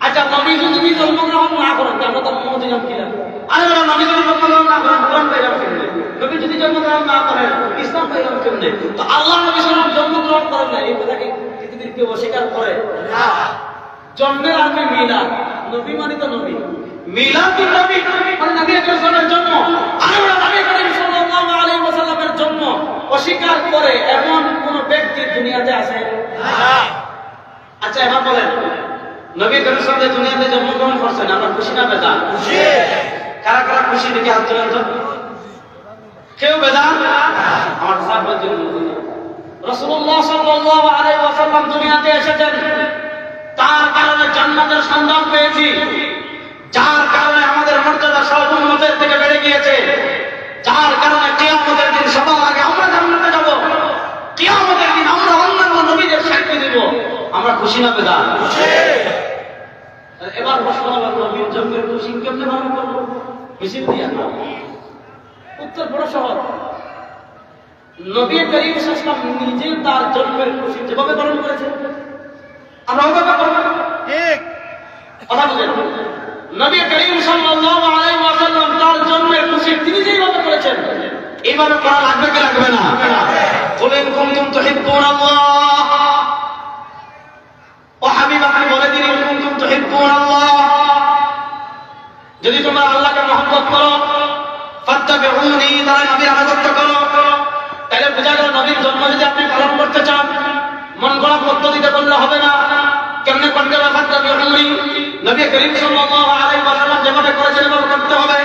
আচ্ছা, নবী যদি জন্মগ্রহণ না করেন আমরা তো জন্মদিন কিলাম। আরে বড় নবী যদি জন্মগ্রহণ না করেন কোরআন পাইলাম কেমনে? নবী যদি জন্মগ্রহণ না করেন ইসলাম পাইলাম কেমনে? তো আল্লাহ নবী সাল্লাল্লাহু জন্মগ্রহণ করেন না, এই কথাকে পৃথিবীর কেউ অস্বীকার করে না। জন্মের আগে মিলাদ, নবী মানে তো নবী, মিলাদ তো নবী মানে নবী আকরামের জন্ম। আরে বড় নবী করিম সাল্লাল্লাহু আলাইহি ওয়াসাল্লামের জন্ম অস্বীকার করে এমন কোন ব্যক্তি দুনিয়াতে আছে না। আচ্ছা এবার বলেন, নবী করিম সাল্লাল্লাহু আলাইহি দুনিয়াতে জন্মগ্রহণ করছেন, আমরা খুশি না বেজার? খুশি। কারা কারা খুশি দেখি হাত তোলেন তো। কেউ বেজার? আমার সাহাবা বলেন রাসূলুল্লাহ সাল্লাল্লাহু আলাইহি ওয়াসাল্লাম দুনিয়াতে এসেছেন, তার কারণে জান্নাতের সন্ধান পেয়েছি, যার কারণে আমাদের মর্যাদা সব উম্মতের থেকে বেড়ে গিয়েছে, যার কারণে কিয়ামতের দিন সবার আগে আমরা জান্নাতে যাব, কিয়ামতের দিন আমরা অন্যান্য নবীদের সাক্ষী দেব। আমরা খুশি না বেজার? খুশি। এবার প্রশ্ন হলো, নবীর জন্মের খুশি কেমনে পালন করব? মিছিল দিয়া না, উত্তর বড় সহজ। নবী করিম সাল্লাল্লাহু আলাইহি ওয়াসাল্লাম নিজে তার জন্মের খুশি যেভাবে পালন করেছেন আমরা ওভাবে করব। ঠিক কথা বুঝেন? নবী করিম সাল্লাল্লাহু আলাইহি ওয়াসাল্লাম তার জন্মের খুশি তিনি যেভাবে করেছেন এইভাবে করা লাগবে কি লাগবে না? কুল ইন কুনতুম তুহিব্বুনাল্লাহ, ও হাবিব আপনি বলে দিন, ইন কুনতুম তুহিব্বুনাল্লাহ, যদি তোমরা আল্লাহকে মহব্বত করো, ফাত্তাবিউনি, তাহলে নবীর আনুগত্য করো। তাহলে বোঝা গেল নবীর জন্ম যদি আপনি পালন করতে চান মন গড়া পদ্ধতিতে করলে হবে না। কেমনে করতে হবে? ফাত্তাবিউনি, নবী করিম সাল্লাল্লাহু আলাইহি ওয়াসাল্লাম যেভাবে করেছেন এভাবে করতে হবে।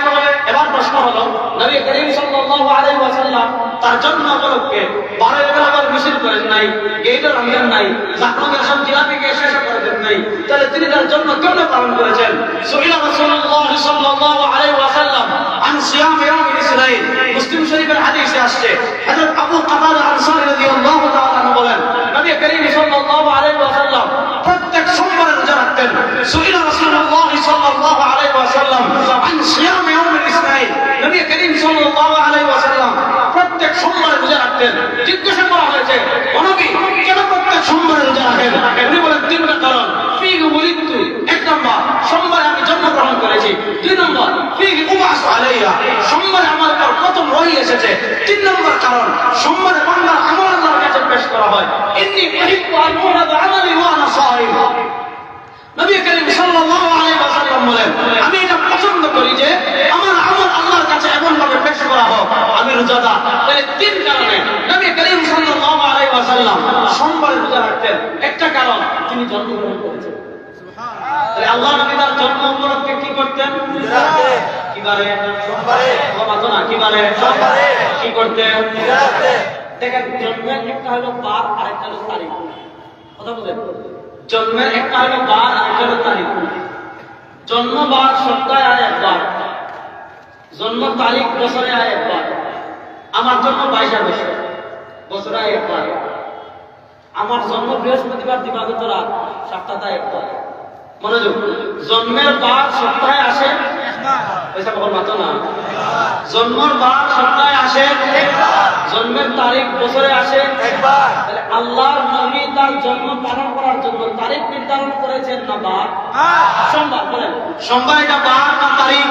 এবার প্রশ্ন হলো, নবী করিম সাল্লাল্লাহু আলাইহি ওয়াসাল্লাম তার জন্ম উপলক্ষে 12 মিছিল করেন নাই, গেইটে রমজান নাই, জাফরানের সব জিলাপিকে শেষ করে দেন নাই, তাহলে তিনি তার জন্ম কেমনে পালন করেছেন? সুইলা রাসূলুল্লাহ সাল্লাল্লাহু আলাইহি ওয়াসাল্লাম আন সিয়াম ইয়াউমিল ইসরাইল, মুসলিম শরীফের হাদিসে আসছে, হযরত আবু কাতাদা আনসারী রাদিয়াল্লাহু তাআলা বলেন, নবী করিম সাল্লাল্লাহু আলাইহি ওয়াসাল্লাম প্রত্যেক সোমবারে রোজা রাখতেন। সুইলা রাসূলুল্লাহ সাল্লাল্লাহু আলাইহি ওয়াসাল্লাম আন সিয়াম ইয়াউমিল ইসরাইল, নবী করিম সাল্লাল্লাহু আলাইহি ওয়াসাল্লাম প্রত্যেক সোমবারে রোজা রাখতেন। জিজ্ঞাসা করা হয়েছে, ও নবী কেন প্রত্যেক সোমবারে রোজা রাখেন? উনি বলেন তিনটা কারণ। ফিহি উলিদতু, এক নম্বর সোমবারে আমি জন্মগ্রহণ করেছি, দুই নম্বর ফিহি উবাসু আলাইয়া, সোমবারে আমার উপর প্রথম ওহী এসেছে, তিন নম্বর কারণ সোমবারে বান্দার আমল আল্লাহর কাছে পেশ করা হয়। ইন্নী উহিব্বু আন উরাদা আমালি ওয়া আনা সাইম, নবী করিম সাল্লাল্লাহু আলাইহি ওয়াসাল্লাম বলেন আমি এটা পছন্দ করি যে আমার আমল আল্লাহর কাছে এমন ভাবে পেশ করা হোক আমি রোজাদার। তাহলে তিন কারণে নবী করিম সাল্লাল্লাহু আলাইহি ওয়াসাল্লাম সোমবারে রোজা রাখতেন। একটা কারণ তিনি জন্মগ্রহণ করেছেন, সুবহানাল্লাহ। আল্লাহ নবী তার জন্ম উপলক্ষে কি করতেন? কিবারে? সোমবারে। কথা না, কিবারে? সোমবারে। কি করতেন? দেখেন জন্মের একটা হলো বার আর একটা হলো তারিখ। কথা বলেন, জন্মের একটা হলো বার আর একটা হলো তারিখ। জন্ম বার সপ্তাহে আয় একবার, জন্ম তারিখ বছরে আয় একবার। আমার জন্ম 22 আগস্ট, বছরে আয় একবার। আমার জন্ম বৃহস্পতিবার দিবাগত রাত 7টায় একবার। মনোযোগ, জন্মের বার সপ্তাহে আসে পয়সা কখন মাত্র না, জন্মের বার সপ্তাহে আসে একবার, জন্মের তারিখ বছরে আসে একবার। তাহলে আল্লাহর নবী তার জন্ম পালন করার জন্য তারিখ নির্ধারণ করেছেন না বার? সোমবার। বলেন সোমবার এটা বার না তারিখ?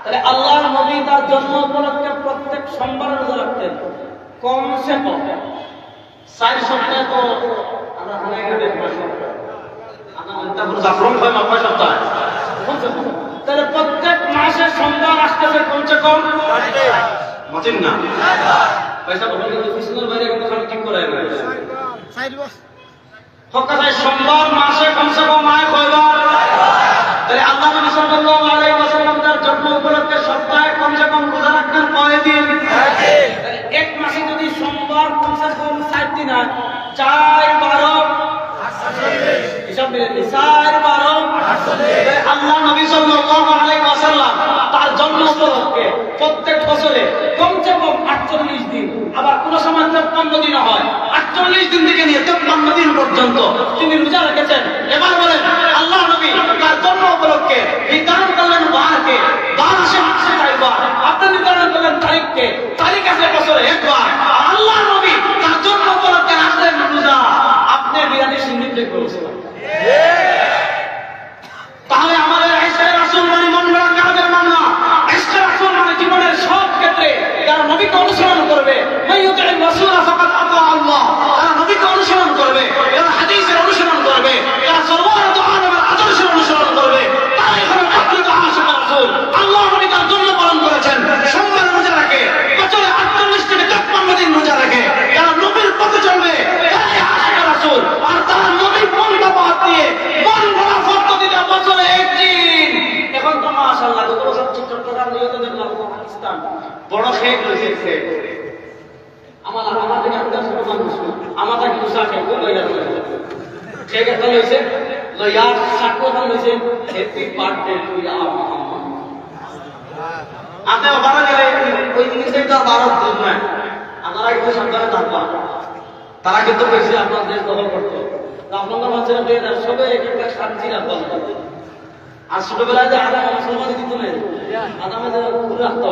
তাহলে আল্লাহর নবী তার জন্ম উপলক্ষে প্রত্যেক সোমবারে রোজা রাখতেন। কমসে কম 4 সপ্তাহ তো আমরা হানাইয়া দেখবো, জাফরন হয় মাপা সপ্তাহ। তাহলে প্রত্যেক মাসে সোমবার আসতেছে কমসে কম মাতিন না পয়সা বলে কিন্তু পিছনের বাইরে কিন্তু খালি ঠিক করে না হকায় সোমবার মাসে কমসে কম আয় কয়বার? তাহলে আল্লাহ নবী সাল্লাল্লাহু আলাইহি ওয়াসাল্লাম তার জন্ম উপলক্ষে সপ্তাহে কমসে কম রোজা রাখতেন কয় দিন? এক মাসে যদি সোমবার কমসে কম 7 দিন হয়, 4 12 মিলে নিসার 12 আল্লাহ নবী সাল্লাল্লাহু আলাইহি ওয়াসাল্লাম তার জন্ম উপলক্ষে প্রত্যেক বছরে কমসে কম 48 দিন, আবার কোন সময় 53 দিন হয়, 48 দিন থেকে নিয়ে 53 দিন পর্যন্ত তিনি রোজা রেখেছেন। এবার বলেন আল্লাহ নবী তার জন্ম উপলক্ষে নির্ধারণ করলেন বারকে, বার আসে মাসে একবার, আপনি নির্ধারণ করলেন তারিখকে, তারিখ আছে বছরে একবার, আর আল্লাহ নবী তার জন্ম উপলক্ষে রাখলেন রোজা। আপনি বিরানি সিন্ডিকেট করেছেন। তাহলে আমাদের ইশকে রাসূল মানে মন গড়া কাজের মানা, ইশকে রাসূল মানে জীবনের সব ক্ষেত্রে যারা নবীকে অনুসরণ করবে, মাইয়ুতির রাসূল ফাকাদ আতা আল্লাহ, যারা নবীকে অনুসরণ করবে, যারা হাদিসের অনুসরণ করবে, যারা সাল্লাল্লাহু আলাইহি আদর্শের অনুসরণ করবে, তারাই হলো প্রকৃত আশিক রাসূল। আল্লাহ নবী তার জন্য পালন করেছেন সোমবার রোজা রাখে, বছরে 48 থেকে 53 দিন রোজা রাখে। যারা নবীর পথে চলবে তারাই আশিক রাসূল, আর তারা নবীর পন্থা বাদ দিয়ে মন গড়া পদ্ধতিতে বছরে এক দিন। এখন তো মাশাআল্লাহ গত বছর চট্টগ্রাম নিয়ত দেখলাম পাকিস্তান বড় শেখ হয়েছে। আমার থেকে একটা ছোট মানুষ আমাদের কি উষা শেখ কই না শেখ একটা হয়েছে লয়া সাকো খান হয়েছে হ্যাপি বার্থডে টু ইয়া মুহাম্মদ। আপনি বাবা গেলে ওই জিনিসটা তো ভারত দুধ না, আপনারা একটু সাবধানে থাকবেন। তারা কিন্তু কইছে আপনার দেশ দখল করতে, আপনাদের বাচ্চারা পেয়ে যান সবে এক একটা শান্তি রাখবেন। আর ছোটবেলায় যে আদাম মুসলমান দিত না, আদামে যে খুলে রাখতো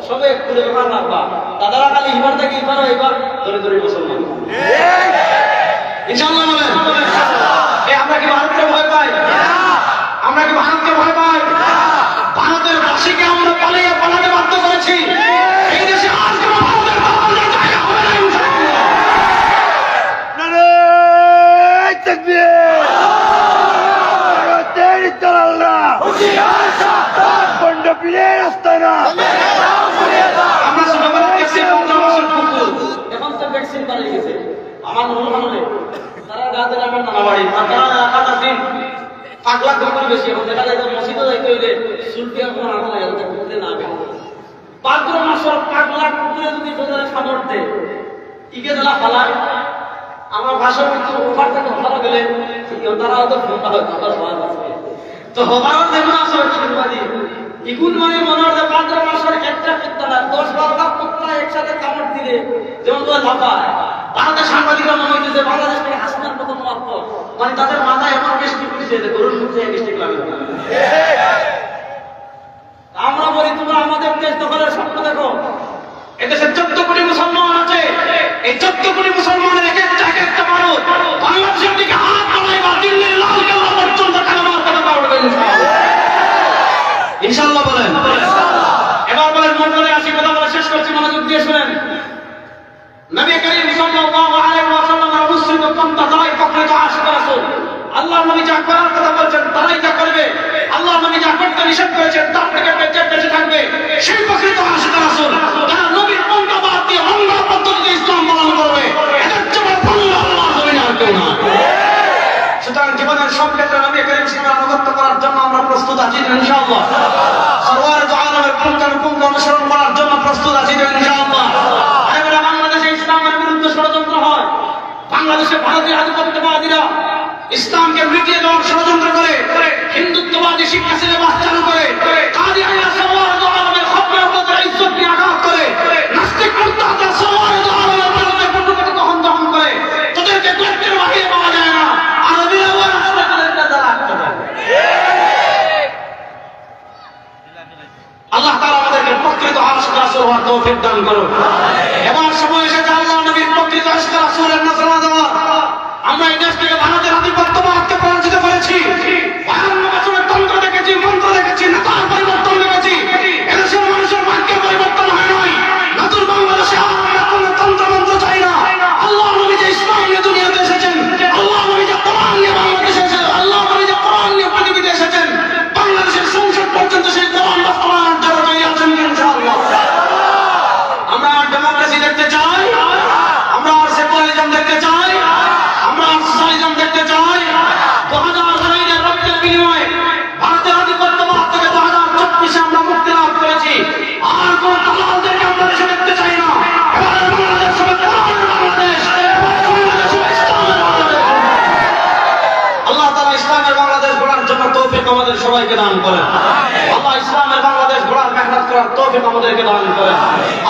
সবে খুলে বেমার রাখবা, দাদারা খালি ইবার থেকে ইবার এবার ধরে ধরে মুসলমান ইনশাআল্লাহ বলেন। আমরা কি ভারতকে ভয় পাই? আমরা কি ভারতকে ভয় পাই? ভারতের বাসীকে আমরা পালাতে বাধ্য করেছি। এই দেশে আর কোনো ভারতের পালানোর জায়গা হবে না ইনশাআল্লাহ। নারে তাকবীর, ভারতের ইজ্জতআল্লাহ, হুশিয়ার সাবধান, বন্ডপীরের আস্তানা। আমরা ছোটবেলায় দেখছি 15 বছর কুকুর, এখন তো ভ্যাকসিন পালিয়ে গেছে। আমার মনে তারা গাছে যাবেন না বাড়ি, তারা একাটা দিন পাগলা কুকুর বেশি। এখন দেখা যায় মসজিদে যাইতে হইলে সুলফিয়া কোন আনা লাগে কুকুরে না বের 15 মাসের পাগলা কুকুরে যদি তোদের সামর্থ্যে ইকে দিলা ফালায়, আমার ভাষা কিন্তু ওভার থেকে ভালো গেলে তারা হয়তো ফোন হয় আমার ভালো আছে তো হবারও যেমন আসলে শুনবাদি ইগুন মানে মনে হয় 15 মাসের একটা কুত্তা না 10-12টা কুত্তা একসাথে কামড় দিলে যেমন তো লাফায়। ভারতের সাংবাদিকরা মনে হইতেছে বাংলাদেশ থেকে হাসিনার মতো মাত্র, মানে তাদের মাথায় এমন বৃষ্টি পড়ছে যে গরুর মুখে বৃষ্টি লাগে। আমরা বলি তোমরা আমাদের দেশ দখলের স্বপ্ন দেখো। এদেশে 14 কোটি মুসলমান আছে, এই 14 কোটি মুসলমানের এক একটা মানুষ বাংলাদেশের দিকে হাত বাড়ায় বা দিল্লির লাল কেল্লা পর্যন্ত কালেমার পতাকা উঠবে ইনশাআল্লাহ বলেন। এবার বলেন মন করে আসি, কথা বলে শেষ করছি, মনোযোগ দিয়ে শুনেন। নবী করিম সাল্লাল্লাহু আলাইহি ওয়াসাল্লামের অনুসৃত পন্থা তারাই প্রকৃত আশিক রাসূল। আল্লাহ নবী যা করার কথা বলছেন তারাই তা করবে, আল্লাহ নবী যা করতে নিষেধ করেছেন তার থেকে বেঁচে থাকবে, সেই প্রকৃত আশিক রাসূল। যারা নবীর পন্থা বাদ দিয়ে অন্য পদ্ধতিতে ইসলাম পালন করবে, এদের চেয়ে বড় আল্লাহ জমিনে আর কেউ না। সুতরাং জীবনের সব ক্ষেত্রে নবী করিম সাল্লাল্লাহু আলাইহি আনুগত্য করার জন্য আমরা প্রস্তুত আছি ইনশাআল্লাহ। সরওয়ার দু আলমের পুঙ্খানুপুঙ্খ অনুসরণ করার জন্য প্রস্তুত আছি ইনশাআল্লাহ। এবারে বাংলাদেশে ইসলামের বিরুদ্ধে ষড়যন্ত্র হয়, বাংলাদেশে ভারতীয় আধিপত্যবাদীরা ইসলামকে মিটিয়ে দেওয়ার ষড়যন্ত্র করে, হিন্দুত্ববাদী শিক্ষা সিলেবাস চালু করে, কাদিয়ানিরা সরওয়ার দু আলমের খবরের উপর ইজ্জত নিয়ে আঘাত করে, নাস্তিক মুরতাদরা সরওয়ার দু আলমের বিরুদ্ধে কটুকটি দহন করে, তাদেরকে গর্তের বাহিরে পাওয়া যায় না। আরবিরা ওই রাস্তা তাদেরকে দ্বারা আটকে দেয়। আল্লাহ তাআলা আমাদেরকে প্রকৃত আশিক রাসূল হওয়ার তৌফিক দান করুন। এবার সময় এসেছে আল্লাহ নবীর প্রকৃত আশিক রাসূলের নজরানা দেওয়ার। আমরা এই দেশ থেকে ভারতের আধিপত্যবাদকে পরাজিত করেছি, 52 বছরের তন্ত্র দেখেছি, মন্ত্র দেখেছি, নেতার পরিবর্তন দেখেছি, এদেশের মানুষের ভাগ্যের পরিবর্তন হয় নাই। নতুন বাংলাদেশে আর কোনো তন্ত্র মন্ত্র চাই না। আল্লাহ নবী যে ইসলাম নিয়ে দুনিয়াতে এসেছেন, আল্লাহ নবী যে কোরআন নিয়ে বাংলাদেশে এসেছেন, আল্লাহ নবী যে কোরআন নিয়ে পৃথিবীতে এসেছেন, বাংলাদেশের সংসদ পর্যন্ত সেই কোরআন বাস্তবায়নের জন্য তৈরি আছেন ইনশাআল্লাহ। আমরা ডেমোক্রেসি দেখতে চাই, আমরা সেকুলারিজম দেখতে চাই, আমরা সোশ্যালিজম দেখতে চাই। করার তৌফিক আমাদেরকে দান করেন।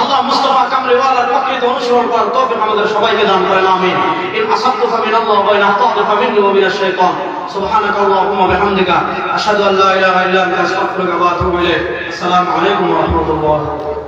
আল্লাহ মুস্তাফা কামলিওয়ালার প্রকৃত অনুসরণ করার তৌফিক আমাদের সবাইকে দান করেন। আমিন। ইন আসাবতু ফামিনাল্লাহি ওয়া ইন আখতাতু ফামিন্নি ওয়া মিনাশ শাইতান। সুবহানাকা আল্লাহুম্মা ওয়া বিহামদিকা আশহাদু আন লা ইলাহা ইল্লা আনতা আস্তাগফিরুকা ওয়া আতুবু ইলাইক। আসসালামু আলাইকুম ওয়া রাহমাতুল্লাহ।